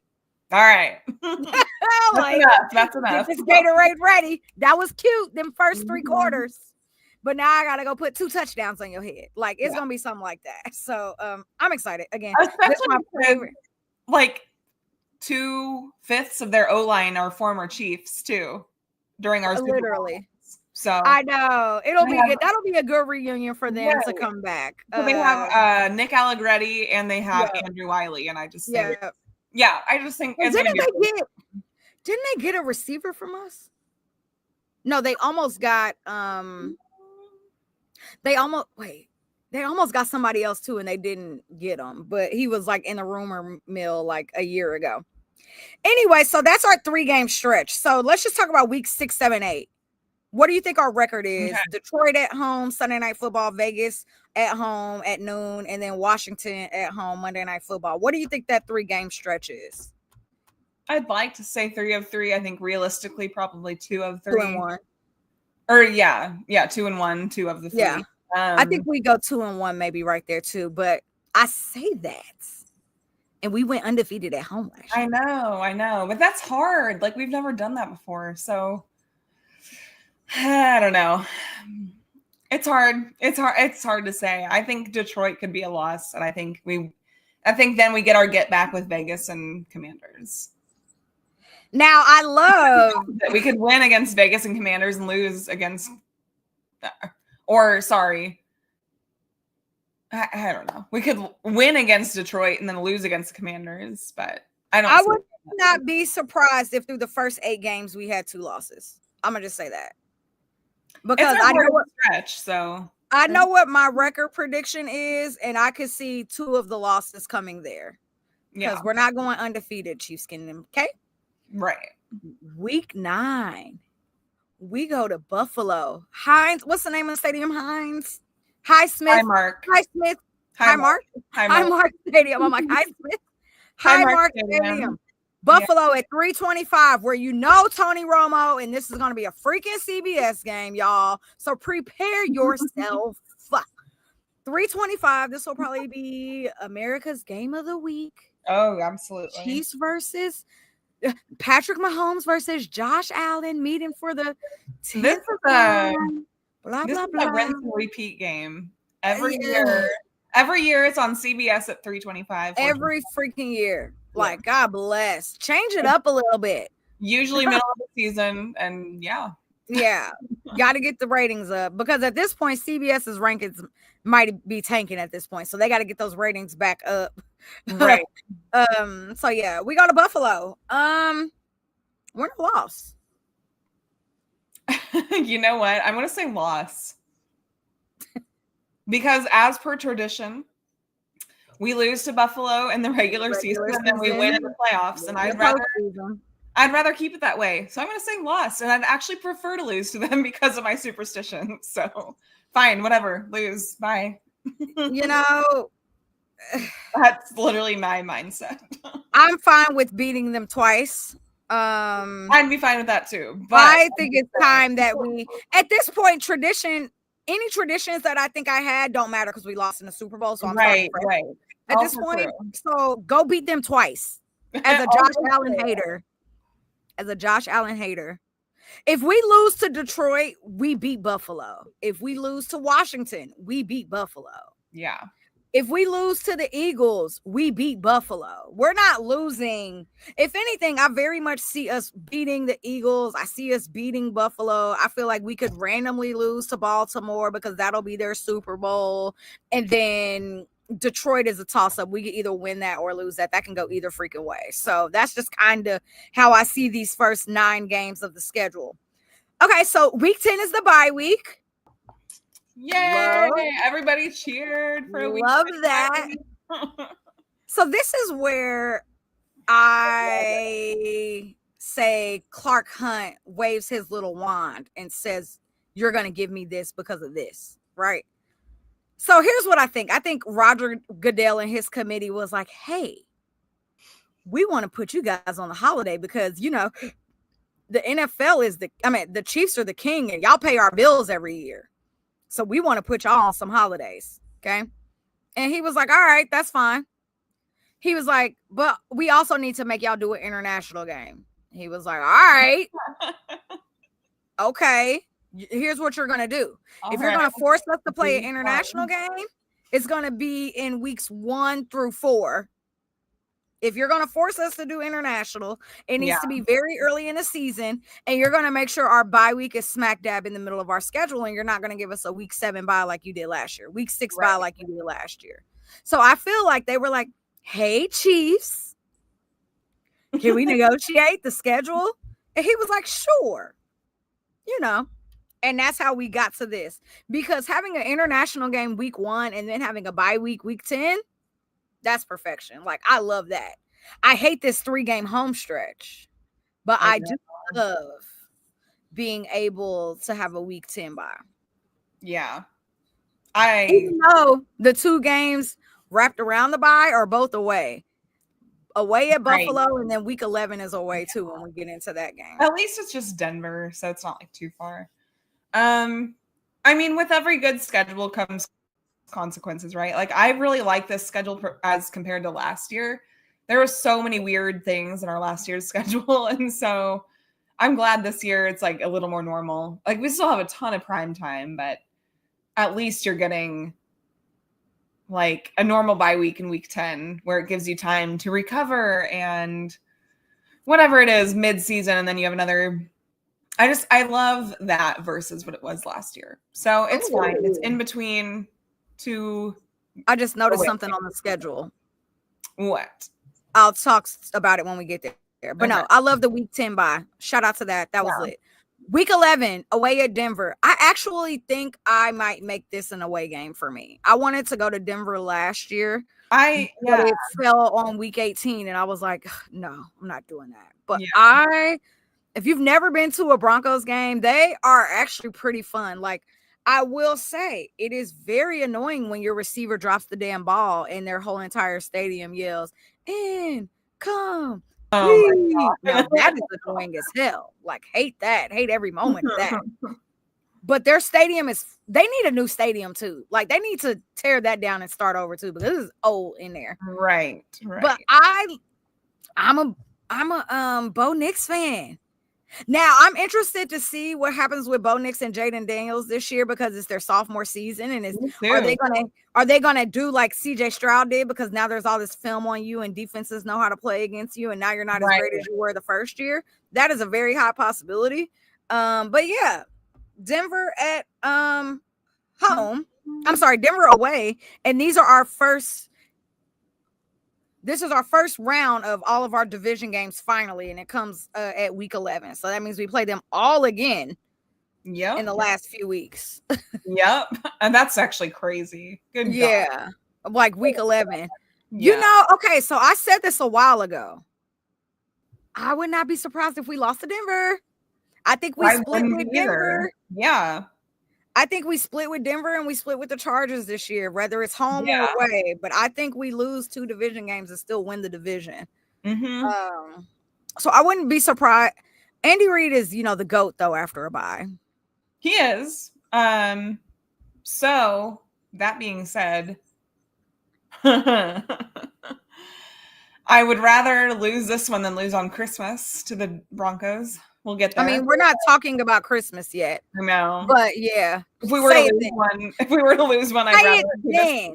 Like, that's enough. Get this Gatorade ready. That was cute, them first 3 quarters. But now I gotta go put 2 touchdowns on your head. Like it's gonna be something like that. So I'm excited. Again, especially my favorite. Like 2/5 of their O-line are former Chiefs too during our literally. So I know it'll be good. That'll be a good reunion for them to come back. So they have Nick Allegretti and they have Andrew Wiley, and I just think I just think didn't they get a receiver from us? No, they almost got they almost got somebody else too, and they didn't get him, but he was like in the rumor mill like a year ago. Anyway, so that's our 3-game stretch. So let's just talk about week 6, 7, 8. What do you think our record is? Okay. Detroit at home, Sunday Night Football, Vegas at home at noon, and then Washington at home, Monday Night Football. What do you think that 3-game stretch is? I'd like to say 3 of 3. I think realistically, probably 2 of 3. 2 and 1. Or 2 and 1, 2 of the 3. Yeah, I think we go 2 and 1 maybe right there too. But I say that, and we went undefeated at home last year. I know, but that's hard. Like we've never done that before, so I don't know. It's hard. It's hard to say. I think Detroit could be a loss, and I think then we get our get back with Vegas and Commanders. Now I love that we could win against Vegas and Commanders and lose against, I don't know. We could win against Detroit and then lose against the Commanders, but I would not be surprised if through the first 8 games we had 2 losses. I'm gonna just say that because I know what stretch. So I know what my record prediction is, and I could see 2 of the losses coming there because we're not going undefeated, Chiefs Kingdom. Okay. Right. Week 9, we go to Buffalo. Heinz, what's the name of the stadium? Heinz. Highmark Stadium. I'm like, Highmark Stadium. Buffalo at 3:25, where Tony Romo, and this is going to be a freaking CBS game, y'all. So prepare yourself. 3:25. This will probably be America's game of the week. Oh, absolutely. Chiefs versus Patrick Mahomes versus Josh Allen meeting for the 10th This is time. a rinse and repeat game every year. Every year it's on CBS at 3:25. Every freaking year. Like, God bless. Change it up a little bit. Usually middle of the season, and yeah. Got to get the ratings up, because at this point CBS's rankings might be tanking at this point, so they got to get those ratings back up. Right. So yeah, we go to Buffalo. Win or loss? You know what? I'm gonna say loss. Because as per tradition, we lose to Buffalo in the regular season and then we win in the playoffs. And I'd rather keep it that way. So I'm going to say loss. And I'd actually prefer to lose to them because of my superstition. So fine, whatever. Lose. Bye. You know, that's literally my mindset. I'm fine with beating them twice. I'd be fine with that too. But I think it's time that we, at this point, any traditions that I think I had don't matter because we lost in the Super Bowl. So I'm right. At this point, so go beat them twice. As a Josh Allen hater. If we lose to Detroit, we beat Buffalo. If we lose to Washington, we beat Buffalo. Yeah. If we lose to the Eagles, we beat Buffalo. We're not losing. If anything, I very much see us beating the Eagles. I see us beating Buffalo. I feel like we could randomly lose to Baltimore because that'll be their Super Bowl. And then Detroit is a toss-up. We can either win that or lose that. That can go either freaking way. So that's just kind of how I see these first 9 games of the schedule. Okay, so week 10 is the bye week. Yay! Everybody cheered for a week. Love that. So this is where I say Clark Hunt waves his little wand and says, "You're going to give me this because of this," right? So here's what I think. I think Roger Goodell and his committee was like, "Hey, we want to put you guys on the holiday because, you know, the NFL is the Chiefs are the king and y'all pay our bills every year. So we want to put y'all on some holidays." Okay. And he was like, "All right, that's fine." He was like, "But we also need to make y'all do an international game." He was like, "All right. Okay. Here's what you're going to do. If you're going to force us to play an international game, it's going to be in weeks 1 through 4. If you're going to force us to do international, it needs to be very early in the season, and you're going to make sure our bye week is smack dab in the middle of our schedule, and you're not going to give us a week 7 bye like you did last year, week 6 bye like you did last year." So I feel like they were like, "Hey, Chiefs, can we negotiate the schedule?" And he was like, "Sure." You know, and that's how we got to this, because having an international game week 1 and then having a bye week 10, that's perfection. Like, I love that. I hate this 3-game home stretch, but I do love being able to have a week 10 bye. Yeah. Even though the 2 games wrapped around the bye are both away at Buffalo, and then week 11 is away too when we get into that game. At least it's just Denver, so it's not like too far. I mean, with every good schedule comes consequences, right? Like, I really like this schedule as compared to last year. There were so many weird things in our last year's schedule, and so I'm glad this year it's like a little more normal. Like, we still have a ton of prime time, but at least you're getting like a normal bye week in week 10 where it gives you time to recover and whatever it is mid-season, and then you have another. I love that versus what it was last year. So it's fine. It's in between 2. I just noticed something on the schedule. What? I'll talk about it when we get there. But no, I love the week 10 bye. Shout out to that. That was lit. Week 11, away at Denver. I actually think I might make this an away game for me. I wanted to go to Denver last year. But it fell on week 18, and I was like, no, I'm not doing that. But if you've never been to a Broncos game, they are actually pretty fun. Like, I will say, it is very annoying when your receiver drops the damn ball and their whole entire stadium yells, "In, come." Oh, now that is annoying as hell. Like, hate that. Hate every moment of that. But their stadium they need a new stadium too. Like, they need to tear that down and start over too, because this is old in there. Right. But I'm a Bo Nix fan. Now I'm interested to see what happens with Bo Nix and Jaden Daniels this year because it's their sophomore season, and are they gonna do like CJ Stroud did, because now there's all this film on you and defenses know how to play against you, and now you're not as great as you were the first year. That is a very high possibility. But yeah, Denver at home. I'm sorry, Denver away, and these are our first. This is our first round of all of our division games finally, and it comes at week 11. So that means we play them all again. Yep. In the last few weeks. Yep. And that's actually crazy. Good yeah. God. Like week 11. Yeah. You know, okay, so I said this a while ago. I would not be surprised if we lost to Denver. I think we split with Denver. Yeah. I think we split with Denver and we split with the Chargers this year, whether it's home or away. But I think we lose 2 division games and still win the division. Mm-hmm. So I wouldn't be surprised. Andy Reid is, the GOAT, though, after a bye. He is. So that being said, I would rather lose this one than lose on Christmas to the Broncos. We'll get there. I mean, we're not talking about Christmas yet. No. But yeah. If we were to lose one, I'd rather then.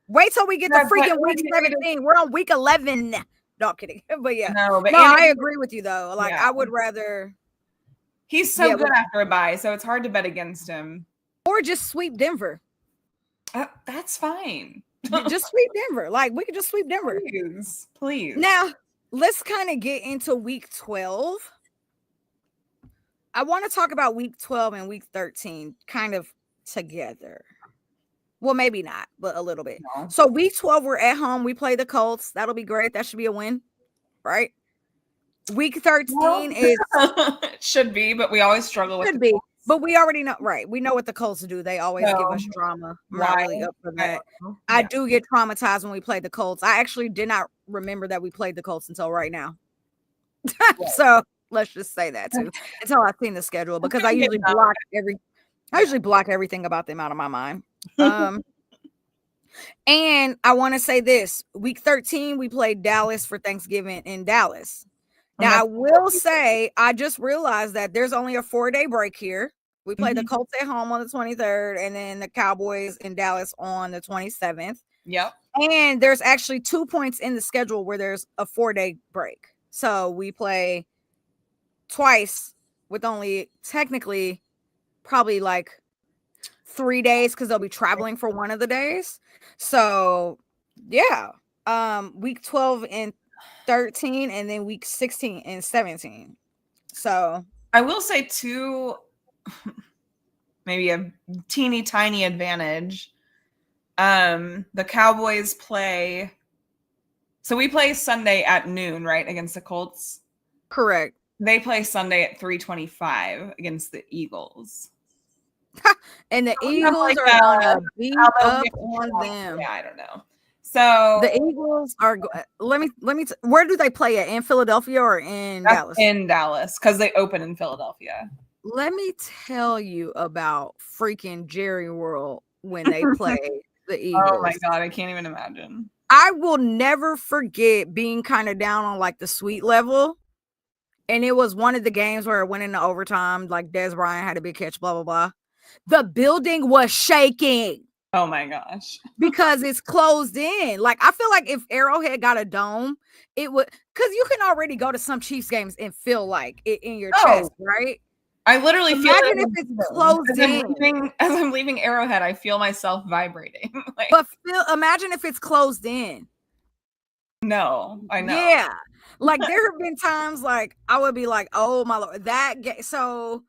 Wait till we get to freaking week 17. We're on week 11. No, I'm kidding. But yeah. No, I agree with you though. Like I would rather. He's so good after a bye, so it's hard to bet against him. Or just sweep Denver. That's fine. Just sweep Denver. Like we could just sweep Denver. Please. Now, let's kind of get into week 12. I want to talk about week 12 and week 13 kind of together. Well, maybe not, but a little bit. No. So week 12, we're at home. We play the Colts. That'll be great. That should be a win, right? Week 13 is it should be, but we always struggle with it. But we already know, right? We know what the Colts do. They always give us drama. I'm not really up for that. I do get traumatized when we play the Colts. I actually did not remember that we played the Colts until right now. So let's just say that too. Until I've seen the schedule, because I usually block everything about them out of my mind. And I want to say this: week 13, we played Dallas for Thanksgiving in Dallas. Now, I will say, I just realized that there's only a 4-day break here. We played the Colts at home on the 23rd, and then the Cowboys in Dallas on the 27th. Yep. And there's actually 2 points in the schedule where there's a 4-day break. So we play twice with only technically probably like 3 days because they'll be traveling for one of the days. So yeah, week 12 and 13, and then week 16 and 17. So I will say too, maybe a teeny tiny advantage. The Cowboys play. So we play Sunday at noon, right, against the Colts. Correct. They play Sunday at 3:25 against the Eagles. And the Eagles are gonna beat up on them. Yeah, I don't know. So the Eagles are. Let me. Where do they play at? In Philadelphia or in Dallas? In Dallas, because they open in Philadelphia. Let me tell you about freaking Jerry World when they play the Eagles. Oh my God, I can't even imagine. I will never forget being kind of down on like the suite level. And it was one of the games where it went into overtime. Like Des Bryant had a big catch, blah, blah, blah. The building was shaking. Oh my gosh. Because it's closed in. Like, I feel like if Arrowhead got a dome, it would, because you can already go to some Chiefs games and feel like it in your chest, right? I literally feel imagine if it's closed in. As I'm leaving Arrowhead, I feel myself vibrating. Like, but imagine if it's closed in. No, I know. Yeah. Like there have been times like I would be like, oh my Lord, so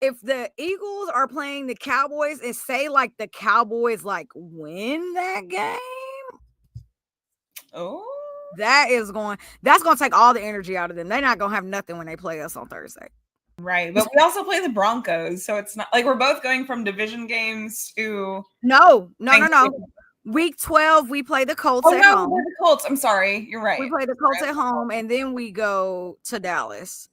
if the Eagles are playing the Cowboys and say like the Cowboys like win that game. Oh, that's going to take all the energy out of them. They're not going to have nothing when they play us on Thursday. Right. But we also play the Broncos. So it's not like we're both going from division games to No. Week 12, we play the Colts at home. The Colts. I'm sorry. You're right. We play the Colts at home, and then we go to Dallas.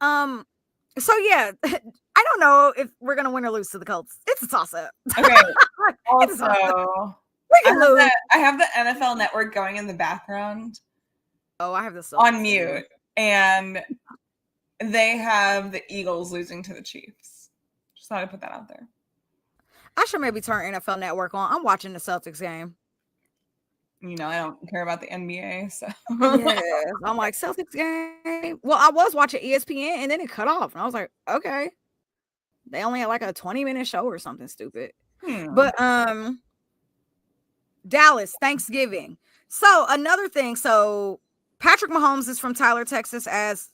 So yeah, I don't know if we're gonna win or lose to the Colts. It's a toss-up. Okay. Also, I have the NFL Network going in the background. Oh, I have this on mute, and they have the Eagles losing to the Chiefs. Just thought I'd put that out there. I should maybe turn NFL Network on. I'm watching the Celtics game. You know, I don't care about the NBA, so Yes. I'm like, Celtics game. Well, I was watching ESPN and then it cut off. And I was like, okay. They only had like a 20-minute show or something stupid. But Dallas, Thanksgiving. So another thing. So Patrick Mahomes is from Tyler, Texas, as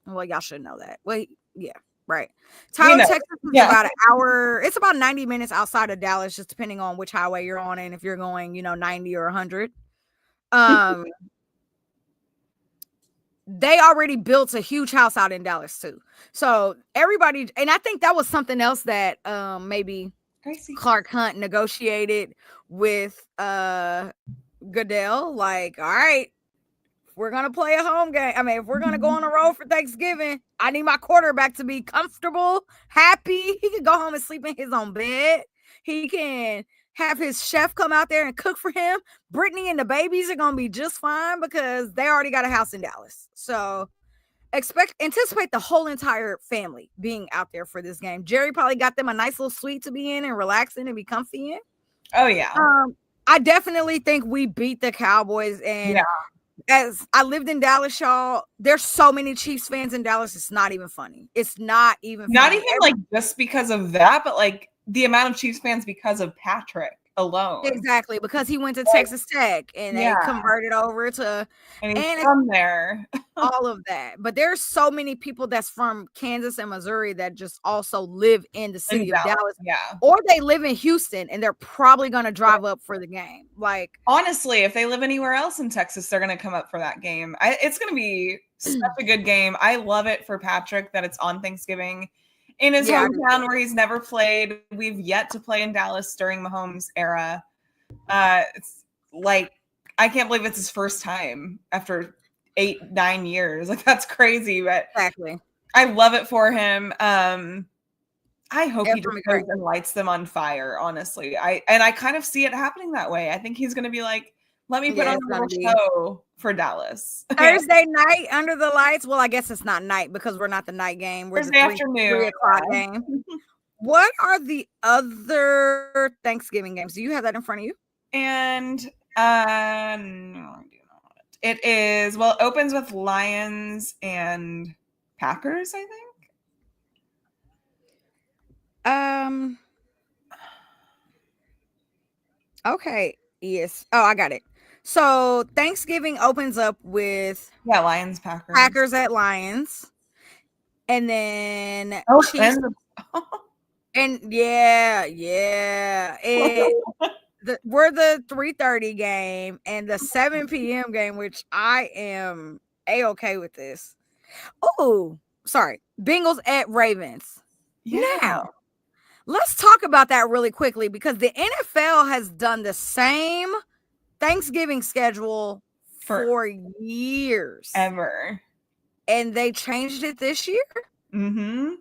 well, y'all should know that. Well, yeah, right. Tyler, Texas is about an hour. It's about 90 minutes outside of Dallas, just depending on which highway you're on and if you're going, 90 or 100. They already built a huge house out in Dallas too. So everybody, and I think that was something else that maybe Clark Hunt negotiated with Goodell. Like, all right, we're gonna play a home game. I mean, if we're gonna go on the road for Thanksgiving, I need my quarterback to be comfortable, happy. He can go home and sleep in his own bed. He can have his chef come out there and cook for him. Brittany and the babies are gonna be just fine because they already got a house in Dallas. So anticipate the whole entire family being out there for this game. Jerry probably got them a nice little suite to be in and relax in and be comfy in. Oh yeah. I definitely think we beat the Cowboys, and as I lived in Dallas, y'all, there's so many Chiefs fans in Dallas. It's not even funny. It's not even funny. Like just because of that, but like the amount of Chiefs fans because of Patrick alone. Exactly, because he went to Texas Tech and they converted over to and from there. All of that. But there's so many people that's from Kansas and Missouri that just also live in the city of Dallas. Yeah. Or they live in Houston and they're probably going to drive up for the game. Like, honestly, if they live anywhere else in Texas, they're going to come up for that game. It's going to be such a good game. I love it for Patrick that it's on Thanksgiving in his hometown where he's never played. We've yet to play in Dallas during Mahomes' era. It's like, I can't believe it's his first time after 8-9 years. Like, that's crazy, but exactly. I love it for him. I hope he just goes and lights them on fire, honestly. I kind of see it happening that way. I think he's going to be like, let me put on a little show for Dallas. Thursday night under the lights. Well, I guess it's not night because we're not the night game. We're Thursday afternoon. 3 o'clock game. What are the other Thanksgiving games? Do you have that in front of you? And no, I do not. It is, well, it opens with Lions and Packers, I think. Okay. Yes. Oh, I got it. So Thanksgiving opens up with Lions, Packers. Packers at Lions. And then Chiefs. And and we're the 3:30 game and the 7 p.m. game, which I am a-okay with this. Oh, sorry. Bengals at Ravens. Yeah. Now, let's talk about that really quickly because the NFL has done the same Thanksgiving schedule for years. Ever. And they changed it this year. Mm-hmm.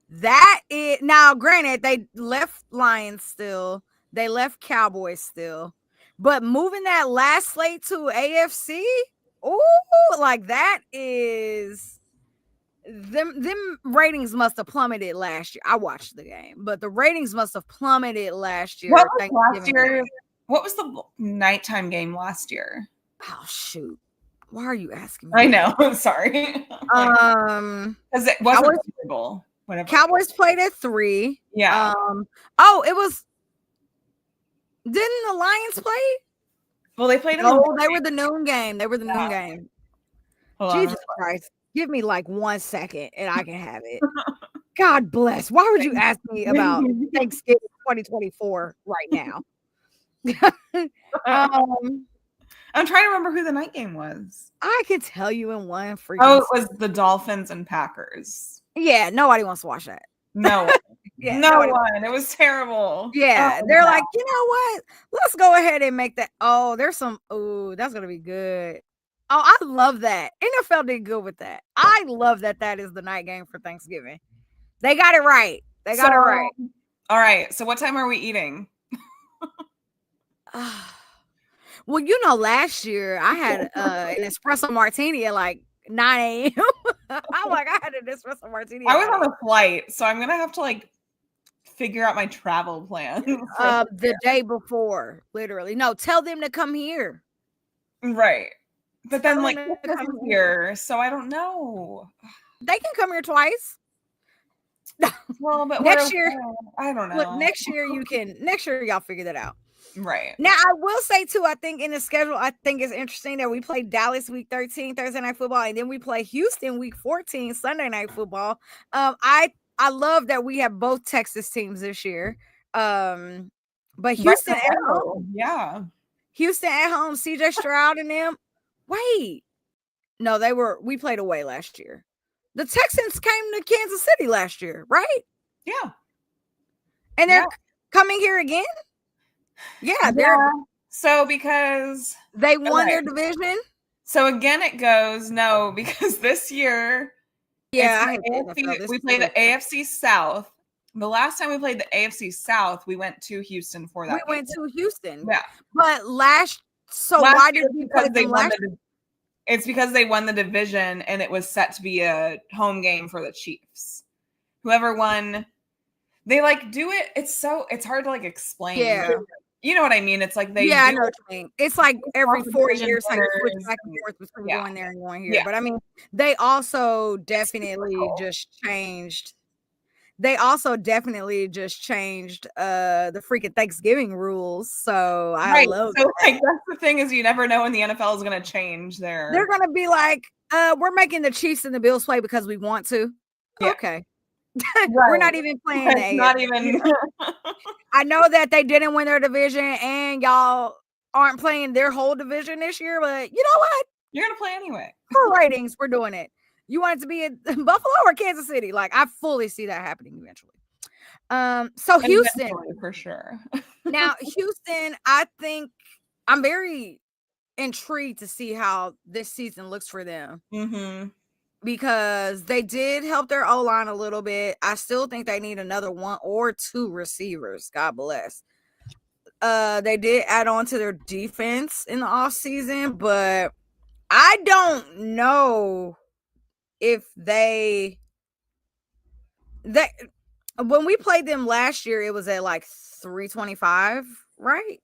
That is now, granted, they left Lions still, they left Cowboys still, but moving that last slate to AFC, like that is them ratings must have plummeted last year. I watched the game, but the ratings must have plummeted last year. What was the nighttime game last year? Oh shoot. Why are you asking me? I know. I'm sorry. Because it wasn't Super Bowl. Cowboys played at 3. Yeah. It was. Didn't the Lions play? Well, they played. They were the noon game. They were the noon game. Jesus Christ! Give me like 1 second, and I can have it. God bless. Why would you ask me about Thanksgiving 2024 right now? I'm trying to remember who the night game was. I can tell you in one freaking. Oh, it was the Dolphins and Packers. Yeah, nobody wants to watch that. No one. Yeah, no one. It was terrible. Yeah, they're like, you know what? Let's go ahead and make that. Oh, there's some. Oh, that's gonna be good. Oh, I love that. NFL did good with that. I love that. That is the night game for Thanksgiving. They got it right. They got it right. All right. So, what time are we eating? Well, last year I had an espresso martini at like 9 a.m. I'm like, I had an espresso martini. I was on a flight, so I'm gonna have to like figure out my travel plan. The day before, literally. No, tell them to come here. Right. But then Tell like them to this come is here, so I don't know. They can come here twice. Well, but next year, I don't know. Look, next year y'all figure that out. Right. Now, I will say too, I think in the schedule, I think it's interesting that we play Dallas week 13, Thursday night football, and then we play Houston week 14, Sunday night football. I love that we have both Texas teams this year. But Houston at home. Yeah. Houston at home, CJ Stroud and them. Wait. No, we played away last year. The Texans came to Kansas City last year, right? Yeah. And they're coming here again? Yeah, so because they won their division. So again, it goes no, because this year, we play the AFC South. The last time we played the AFC South, we went to Houston for that. We went to Houston. Yeah. But why did we play them last? It's because they won the division and it was set to be a home game for the Chiefs. Whoever won, they like do it. It's hard to like explain. Yeah. You know what I mean? It's like I know what you mean. It's like every 4 years, like switch back and forth between going there and going here. Yeah. But I mean, they also definitely just changed. They also definitely just changed the freaking Thanksgiving rules. So I love so like that's the thing is you never know when the NFL is going to change their. They're going to be like, we're making the Chiefs and the Bills play because we want to. Yeah. Okay. We're not even playing. Not even. I know that they didn't win their division, and y'all aren't playing their whole division this year. But you know what? You're gonna play anyway. For ratings, we're doing it. You want it to be in Buffalo or Kansas City? Like I fully see that happening eventually. So Houston for sure. Now Houston, I think I'm very intrigued to see how this season looks for them. Mm-hmm. Because they did help their O-line a little bit. I still think they need another 1 or 2 receivers. God bless. They did add on to their defense in the offseason, but I don't know if they when we played them last year, it was at like 325, right?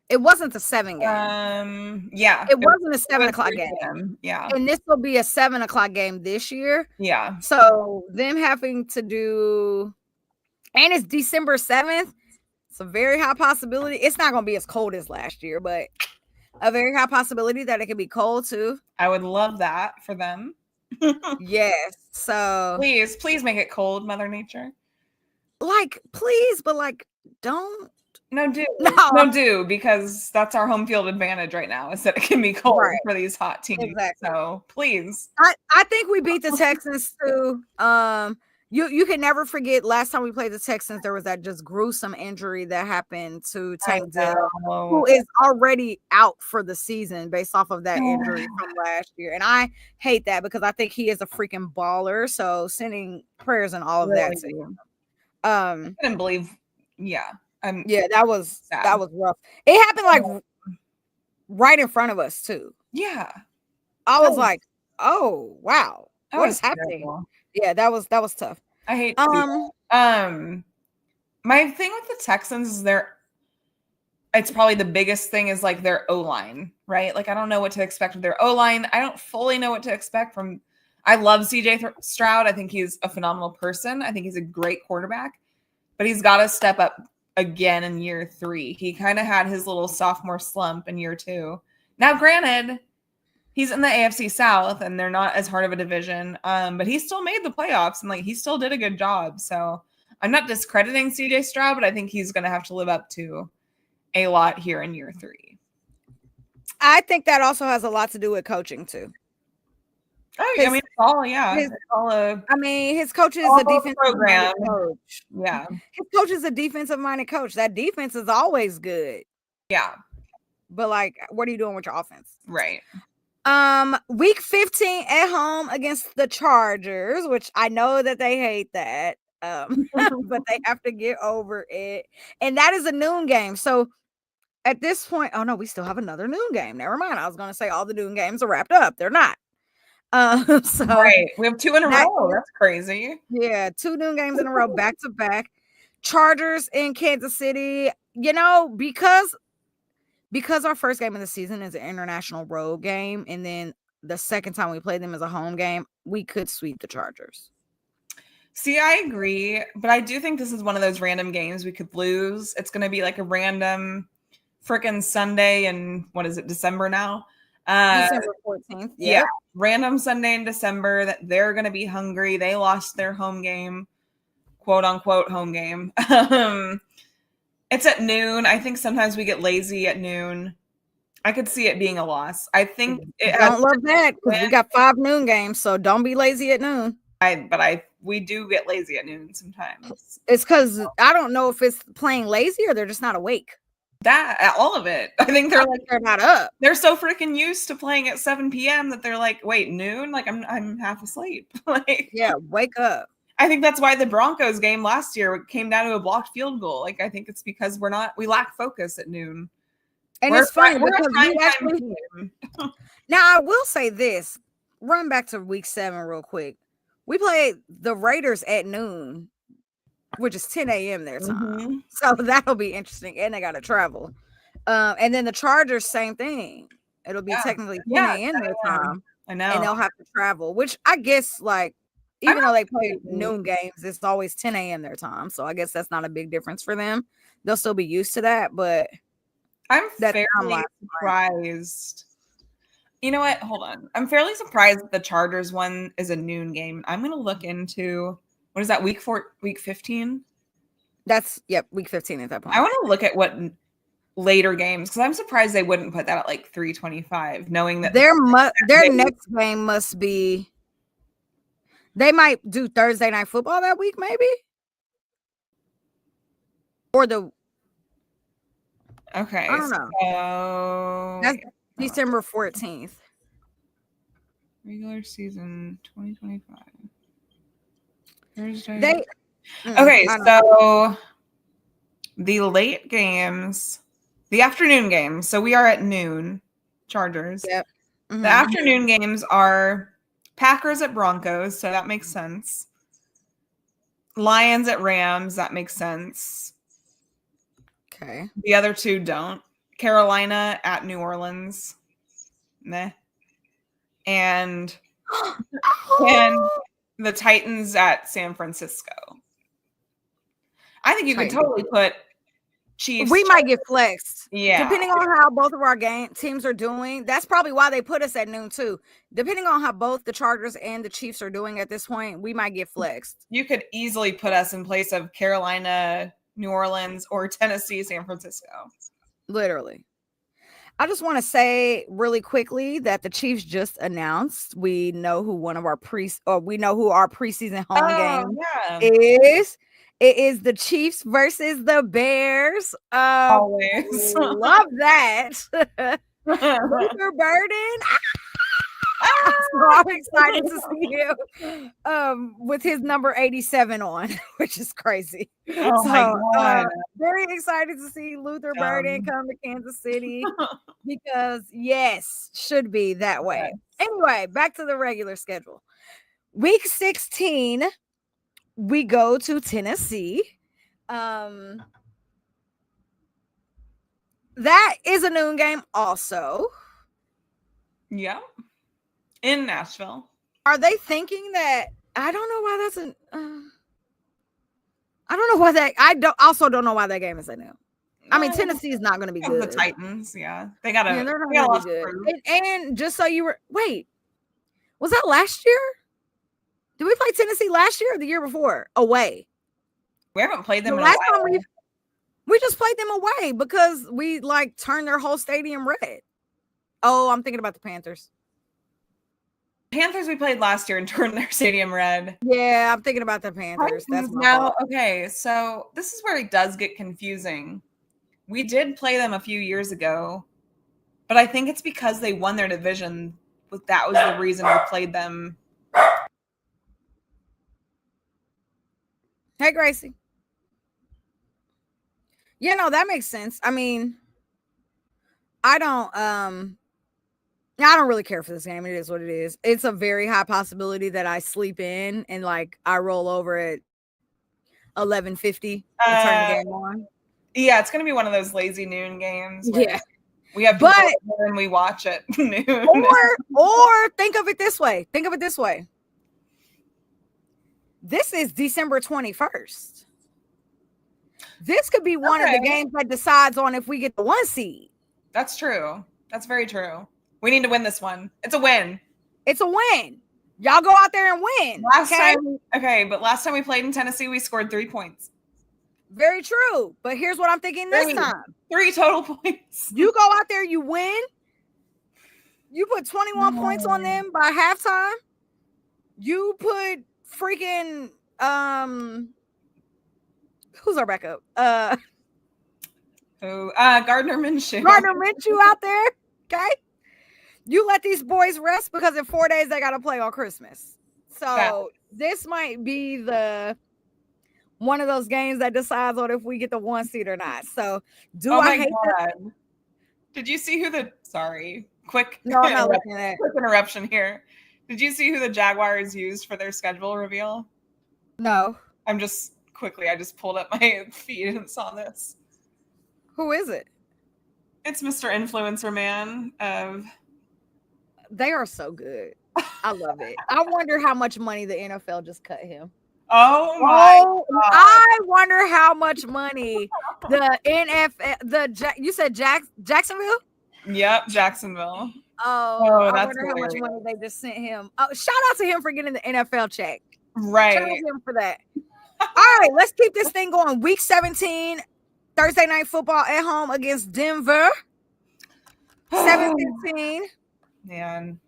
It wasn't a 7 game. Yeah. It wasn't a 7 o'clock game. Yeah. And this will be a 7 o'clock game this year. Yeah. So them having to do, and it's December 7th. It's a very high possibility. It's not going to be as cold as last year, but a very high possibility that it could be cold too. I would love that for them. Yes. So please make it cold, Mother Nature. Like, please, but like, don't. No, do because that's our home field advantage right now is that it can be cold for these hot teams. Exactly. So please. I think we beat the Texans too. You can never forget last time we played the Texans, there was that just gruesome injury that happened to Tank Dell, who is already out for the season based off of that injury from last year. And I hate that because I think he is a freaking baller. So sending prayers and all of that to him. I couldn't believe, that was rough. It happened like right in front of us too. Yeah. I was like, oh wow. What is happening? Terrible. Yeah, that was tough. I hate my thing with the Texans is it's probably the biggest thing is like their O-line, right? Like I don't know what to expect with their O-line. I don't fully know what to expect from I love CJ Stroud. I think he's a phenomenal person. I think he's a great quarterback. But he's got to step up again in year 3. He kind of had his little sophomore slump in year 2. Now, granted, he's in the AFC South and they're not as hard of a division, but he still made the playoffs and like he still did a good job. So I'm not discrediting CJ Stroud, but I think he's going to have to live up to a lot here in year 3. I think that also has a lot to do with coaching too. His coach is a defensive program coach. Yeah. His coach is a defensive minded coach. That defense is always good. Yeah. But like, what are you doing with your offense? Right. Week 15 at home against the Chargers, which I know that they hate that. But they have to get over it. And that is a noon game. So at this point, oh no, we still have another noon game. Never mind. I was going to say all the noon games are wrapped up. They're not. So Right. We have 2 in a that- row. That's crazy. Yeah, 2 noon games in a row, back to back. Chargers in Kansas City. You know, because our first game of the season is an international road game, and then the second time we play them as a home game, we could sweep the Chargers. See, I agree, but I do think this is one of those random games we could lose. It's going to be like a random freaking Sunday in, what is it, December now? December 14th. Yeah, random Sunday in December that they're going to be hungry. They lost their home game, quote unquote home game. It's at noon. I think sometimes we get lazy at noon. I could see it being a loss. I think Don't love that because we got 5 noon games, so don't be lazy at noon. We do get lazy at noon sometimes. It's because I don't know if it's playing lazy or they're just not awake. That all of it. I think they're like they're not up. They're so freaking used to playing at 7 p.m. that they're like, wait, noon? Like I'm half asleep. Like, yeah, wake up. I think that's why the Broncos game last year came down to a blocked field goal. Like I think it's because we lack focus at noon. And it's funny because we actually now I will say this. Run back to week 7 real quick. We played the Raiders at noon, which is 10 a.m. their time. So that'll be interesting. And they got to travel. And then the Chargers, same thing. It'll be technically 10 a.m. their time. I know. And they'll have to travel, which I guess, like, even though they play noon games, it's always 10 a.m. their time. So I guess that's not a big difference for them. They'll still be used to that. But I'm fairly surprised. You know what? Hold on. I'm fairly surprised that the Chargers one is a noon game. I'm going to look into, what is that, week 15? That's, week 15 at that point. I want to look at what later games, because I'm surprised they wouldn't put that at like 3:25, knowing that their next game must be, they might do Thursday Night Football that week, maybe? Or okay. I don't know. So that's December 14th. Regular season 2025. Thursday. So the late games, the afternoon games. So we are at noon, Chargers. Yep. The afternoon games are Packers at Broncos. So that makes sense. Lions at Rams. That makes sense. Okay. The other 2 don't. Carolina at New Orleans. Meh. And the Titans at San Francisco. I think you could totally put Chiefs. We might get flexed. Yeah. Depending on how both of our teams are doing. That's probably why they put us at noon too. Depending on how both the Chargers and the Chiefs are doing at this point, we might get flexed. You could easily put us in place of Carolina, New Orleans, or Tennessee, San Francisco. Literally. I just want to say really quickly that the Chiefs just announced we know who our preseason home game is. It is the Chiefs versus the Bears. Always love that. Luther Burden. I'm excited to see him with his number 87 on, which is crazy. Oh my God. Very excited to see Luther Burden come to Kansas City because, yes, should be that way. Anyway, back to the regular schedule. Week 16, we go to Tennessee. That is a noon game also. Yeah. In Nashville. Are they thinking that? I don't know why that's I don't know why that. Also don't know why that game is at noon. I mean, Tennessee is not going to be good. The Titans, yeah, they got to. Yeah, they're not going to be good. And just so you were, was that last year? Did we play Tennessee last year or the year before? Away. We haven't played them The in last a while. time we just played them away because we turned their whole stadium red. Oh, I'm thinking about the Panthers. Panthers we played last year and turned their stadium red. Yeah, I'm thinking about the Panthers. That's my now fault. okay. So this is where it does get confusing. We did play them a few years ago, but I think it's because they won their division. That was the reason we played them. Hey, Gracie. Yeah, no, that makes sense. I mean, I don't I don't really care for this game. It is what it is. It's a very high possibility that I sleep in and like I roll over at 11:50 and turn the game on. Yeah, it's gonna be one of those lazy noon games. Where Yeah, we have people and we watch at noon. Or think of it this way. This is December 21st. This could be one of the games that decides on if we get the 1 seed. That's true. That's very true. We need to win this one. It's a win. It's a win. Y'all go out there and win. But last time we played in Tennessee, we scored 3 points. Very true. But here's what I'm thinking this time. 3 total points. You go out there, you win. You put 21 points on them by halftime. You put freaking who's our backup? Gardner Minshew. Gardner Minshew out there. Okay. You let these boys rest because in 4 days they gotta play on Christmas. So this might be one of those games that decides on if we get the 1 seed or not. So I hate that? Did you see who quick no, I'm not looking at it. Quick interruption here. Did you see who the Jaguars used for their schedule reveal? No. I just pulled up my feed and saw this. Who is it? It's Mr. Influencer Man of They are so good. I love it. I wonder how much money the NFL just cut him. Oh my God. I wonder how much money the NFL you said Jacksonville? Yep, Jacksonville. I wonder how much money they just sent him. Oh, shout out to him for getting the NFL check. Right. Shout out to him for that. All right, let's keep this thing going. Week 17, Thursday night football at home against Denver. 7-15. Man.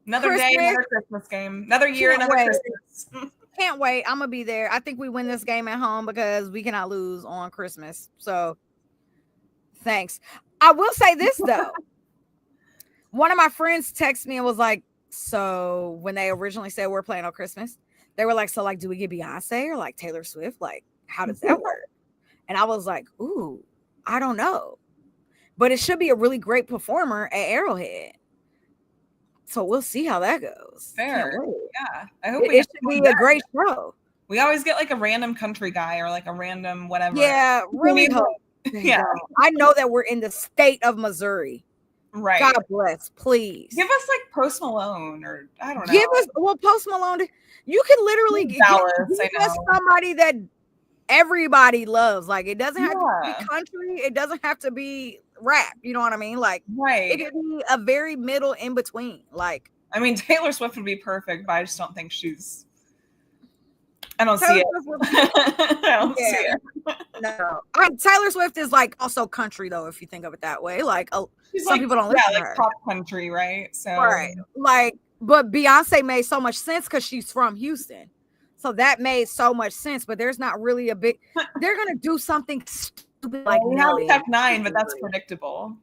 Another day, another Christmas game. Another year, another Christmas. Can't wait. I'm going to be there. I think we win this game at home because we cannot lose on Christmas. So, thanks. I will say this, though. One of my friends texted me and was like, so when they originally said we're playing on Christmas, they were like, so like, do we get Beyonce or like Taylor Swift? Like, how does that work? And I was like, ooh, I don't know. But it should be a really great performer at Arrowhead. So we'll see how that goes. Fair. Yeah. I hope it should be a great show. We always get like a random country guy or like a random whatever. Yeah, really hope. Yeah. I know that we're in the state of Missouri. Right. God bless, please. Give us like Post Malone or I don't know. Give us Post Malone. You can literally give us somebody that everybody loves. Like it doesn't have to be country. It doesn't have to be rap. You know what I mean? Like it could be a very middle in between. Like I mean, Taylor Swift would be perfect, but I just don't think she's. I don't see it. I don't see it. No, Taylor Swift is like also country though, if you think of it that way. Like some people don't listen to her. Pop country, right? So right, like, but Beyonce made so much sense because she's from Houston, so that made so much sense. But there's not really a big. They're gonna do something stupid like we have Tech 9, but that's predictable.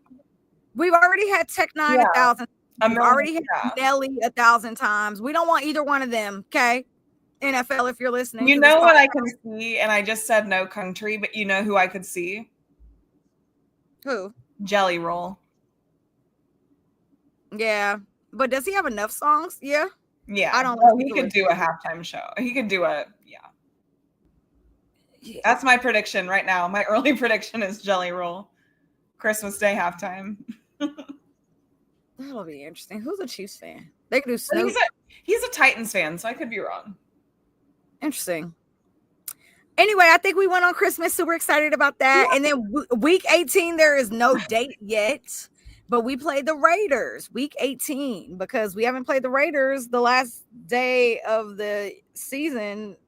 We've already had Tech 9 1,000. We've already had Nelly 1,000 times. We don't want either one of them. Okay. NFL, if you're listening. You know what I can see, and I just said no country, but you know who I could see? Who? Jelly Roll. Yeah, but does he have enough songs? Yeah. Yeah, I don't know. He could do a halftime show. He could do yeah. That's my prediction right now. My early prediction is Jelly Roll. Christmas Day halftime. That'll be interesting. Who's a Chiefs fan? They could do Snoop. He's a Titans fan, so I could be wrong. Interesting. Anyway, I think we went on Christmas. Super excited about that. And then week 18, there is no date yet, but we played the Raiders week 18 because we haven't played the Raiders the last day of the season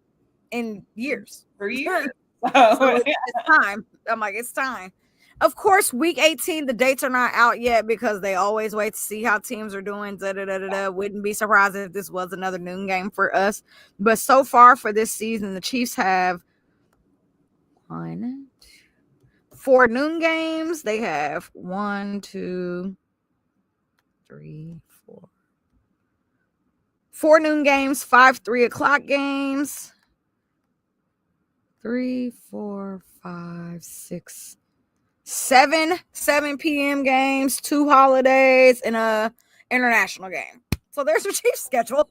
in years. 3 years. So it's time. I'm like, it's time. Of course, week 18, the dates are not out yet because they always wait to see how teams are doing. Wouldn't be surprised if this was another noon game for us. But so far for this season, the Chiefs have 4 noon games. They have 1, 2, 3, 4. 4 noon games, 5 3:00 games. 3, 4, 5, 6, 7 p.m. games, 2 holidays, and a international game. So there's your Chiefs schedule.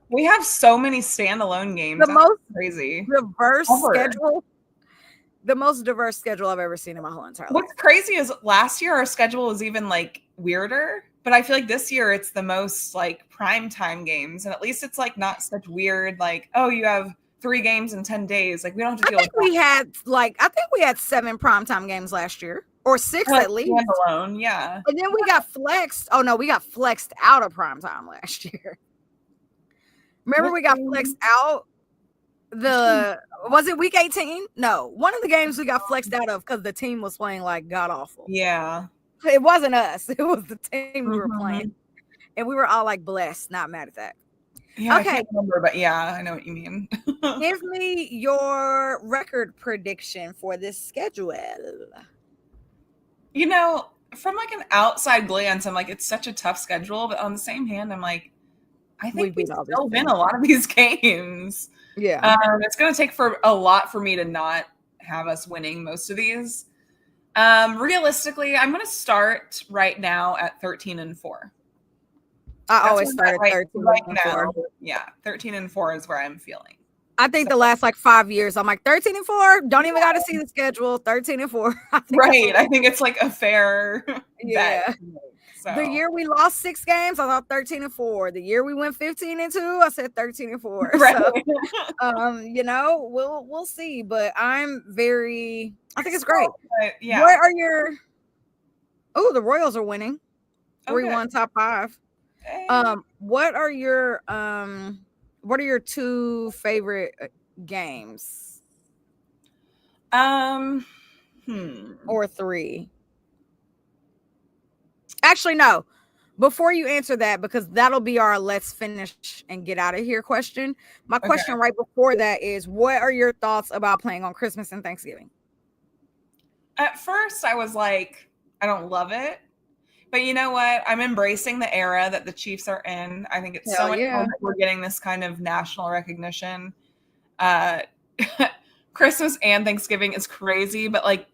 We have so many standalone games. The That's most crazy. diverse Ever. schedule. The most diverse schedule I've ever seen in my whole entire life. What's crazy is last year our schedule was even like weirder, but I feel like this year it's the most like prime time games, and at least it's like not such weird like, oh, you have 3 games in 10 days. Like we don't have to deal with I think we had 7 primetime games last year, or 6 at least. Alone, yeah. And then we got flexed. Oh no, we got flexed out of primetime last year. Remember we got flexed out? Was it week 18? No, one of the games we got flexed out of because the team was playing like god awful. Yeah. It wasn't us. It was the team we were playing. And we were all like blessed, not mad at that. Yeah, okay. I can't remember, but yeah, I know what you mean. Give me your record prediction for this schedule. You know, from like an outside glance, I'm like, it's such a tough schedule, but on the same hand, I'm like, I think we still win a lot of these games. Yeah. It's going to take for a lot for me to not have us winning most of these. Realistically, I'm going to start right now at 13-4. I always start at 13 right and now. 4. Yeah, 13-4 is where I'm feeling. I think the last like 5 years, I'm like 13-4. Don't even got to see the schedule. 13-4. Right. I think it's like a fair yeah. bet. So. The year we lost 6 games, I thought 13-4. The year we went 15-2, I said 13-4. Right. So, you know, we'll see. But I think it's great. Yeah. What are your? Oh, the Royals are winning. 3-1 top 5. Hey. What are your 2 favorite games? Or 3? Actually, no. Before you answer that, because that'll be our let's finish and get out of here question. My question right before that is, what are your thoughts about playing on Christmas and Thanksgiving? At first, I was like, I don't love it. But you know what? I'm embracing the era that the Chiefs are in. I think it's so much fun that we're getting this kind of national recognition. Christmas and Thanksgiving is crazy, but like,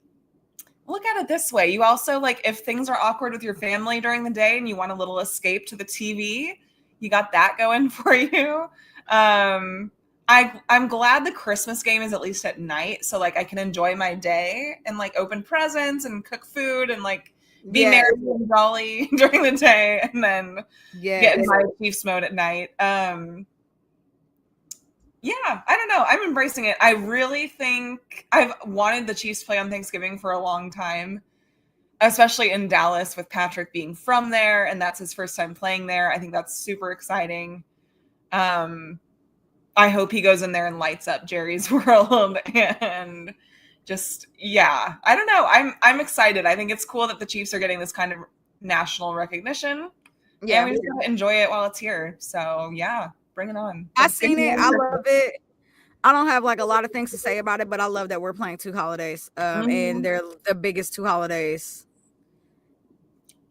look at it this way. You also like, if things are awkward with your family during the day and you want a little escape to the TV, you got that going for you. I'm glad the Christmas game is at least at night. So like I can enjoy my day and like open presents and cook food and like be merry and jolly during the day and then get in my Chiefs mode at night. Yeah, I don't know. I'm embracing it. I really think I've wanted the Chiefs to play on Thanksgiving for a long time, especially in Dallas with Patrick being from there, and that's his first time playing there. I think that's super exciting. I hope he goes in there and lights up Jerry's world and just, yeah, I don't know. I'm excited. I think it's cool that the Chiefs are getting this kind of national recognition. Yeah, we just gotta enjoy it while it's here. So yeah. Bring it on. I've seen it. I love it. I don't have like a lot of things to say about it, but I love that we're playing 2 holidays. And they're the biggest 2 holidays.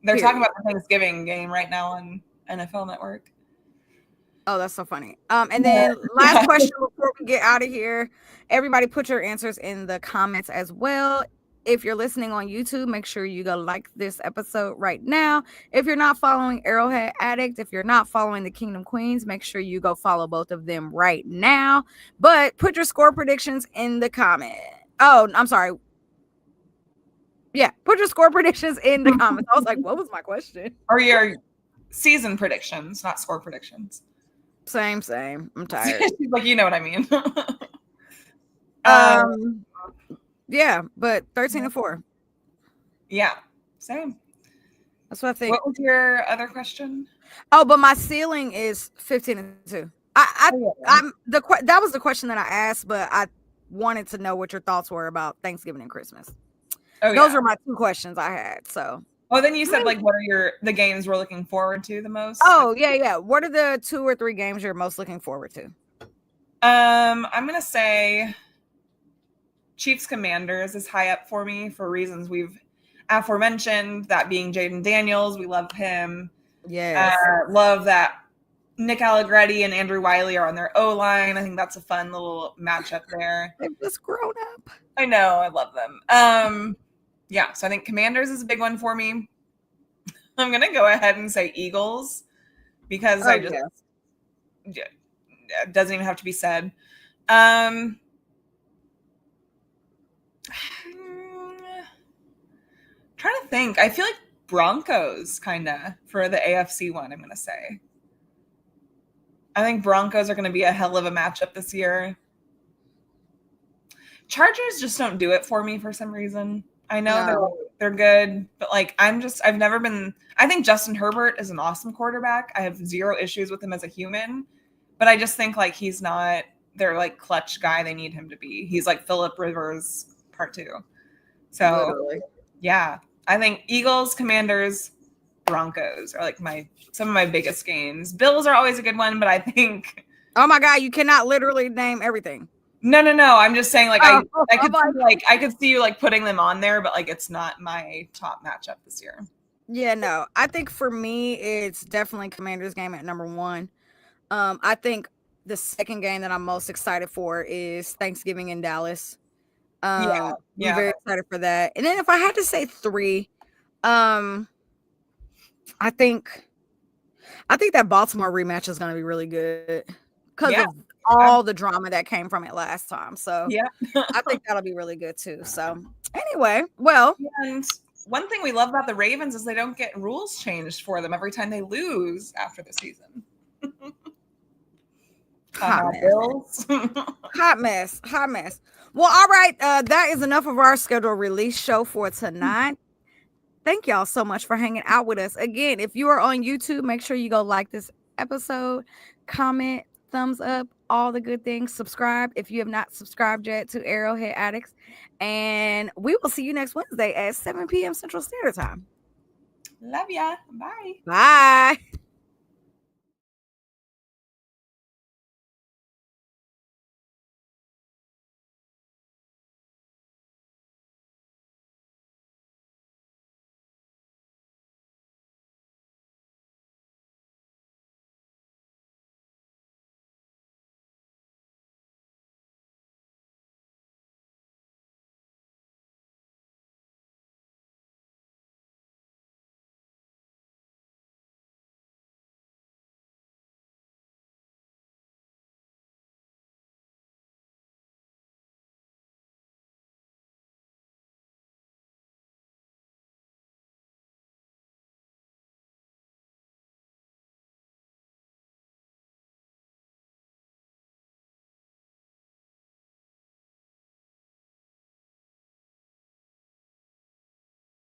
They're talking about the Thanksgiving game right now on NFL Network. Oh, that's so funny. And then last question before we get out of here. Everybody put your answers in the comments as well. If you're listening on YouTube, make sure you go like this episode right now. If you're not following Arrowhead Addict, if you're not following the Kingdom Queens, make sure you go follow both of them right now. But put your score predictions in the comment. Oh, I'm sorry. Yeah, put your score predictions in the comments. I was like, what was my question? Or your season predictions, not score predictions. Same. I'm tired. Like, you know what I mean. Yeah, but 13-4. Yeah, same. That's what I think. What was your other question? Oh, but my ceiling is 15-2. That was the question that I asked, but I wanted to know what your thoughts were about Thanksgiving and Christmas. Those are my 2 questions I had. So. Well, then you said like, what are the games we're looking forward to the most? Oh yeah. What are the 2 or 3 games you're most looking forward to? I'm gonna say Chiefs Commanders is high up for me for reasons we've aforementioned, that being Jaden Daniels. We love him. Yes. Love that Nick Allegretti and Andrew Wiley are on their O-line. I think that's a fun little matchup there. They've just grown up. I know. I love them. Yeah, so I think Commanders is a big one for me. I'm gonna go ahead and say Eagles because I just it doesn't even have to be said. Trying to think. I feel like Broncos kind of for the AFC one, I'm gonna say. I think Broncos are gonna be a hell of a matchup this year. Chargers just don't do it for me for some reason. I know they're good, but like I've never been. I think Justin Herbert is an awesome quarterback. I have zero issues with him as a human, but I just think like he's not their like clutch guy they need him to be. He's like Phillip Rivers part 2. So Literally. yeah, I think Eagles, Commanders, Broncos are like some of my biggest games. Bills are always a good one, but I think. Oh my God, you cannot literally name everything. No. I'm just saying, like, I could see you like putting them on there, but like it's not my top matchup this year. Yeah, no. I think for me, it's definitely Commanders game at number 1. I think the second game that I'm most excited for is Thanksgiving in Dallas. I'm very excited for that. And then if I had to say 3, I think that Baltimore rematch is going to be really good because of all the drama that came from it last time. So I think that'll be really good too. So anyway, well, and one thing we love about the Ravens is they don't get rules changed for them every time they lose after the season. Hot mess. Well, all right. That is enough of our scheduled release show for tonight. Thank y'all so much for hanging out with us. Again, if you are on YouTube, make sure you go like this episode, comment, thumbs up, all the good things. Subscribe if you have not subscribed yet to Arrowhead Addicts. And we will see you next Wednesday at 7 p.m. Central Standard Time. Love ya. Bye. Bye.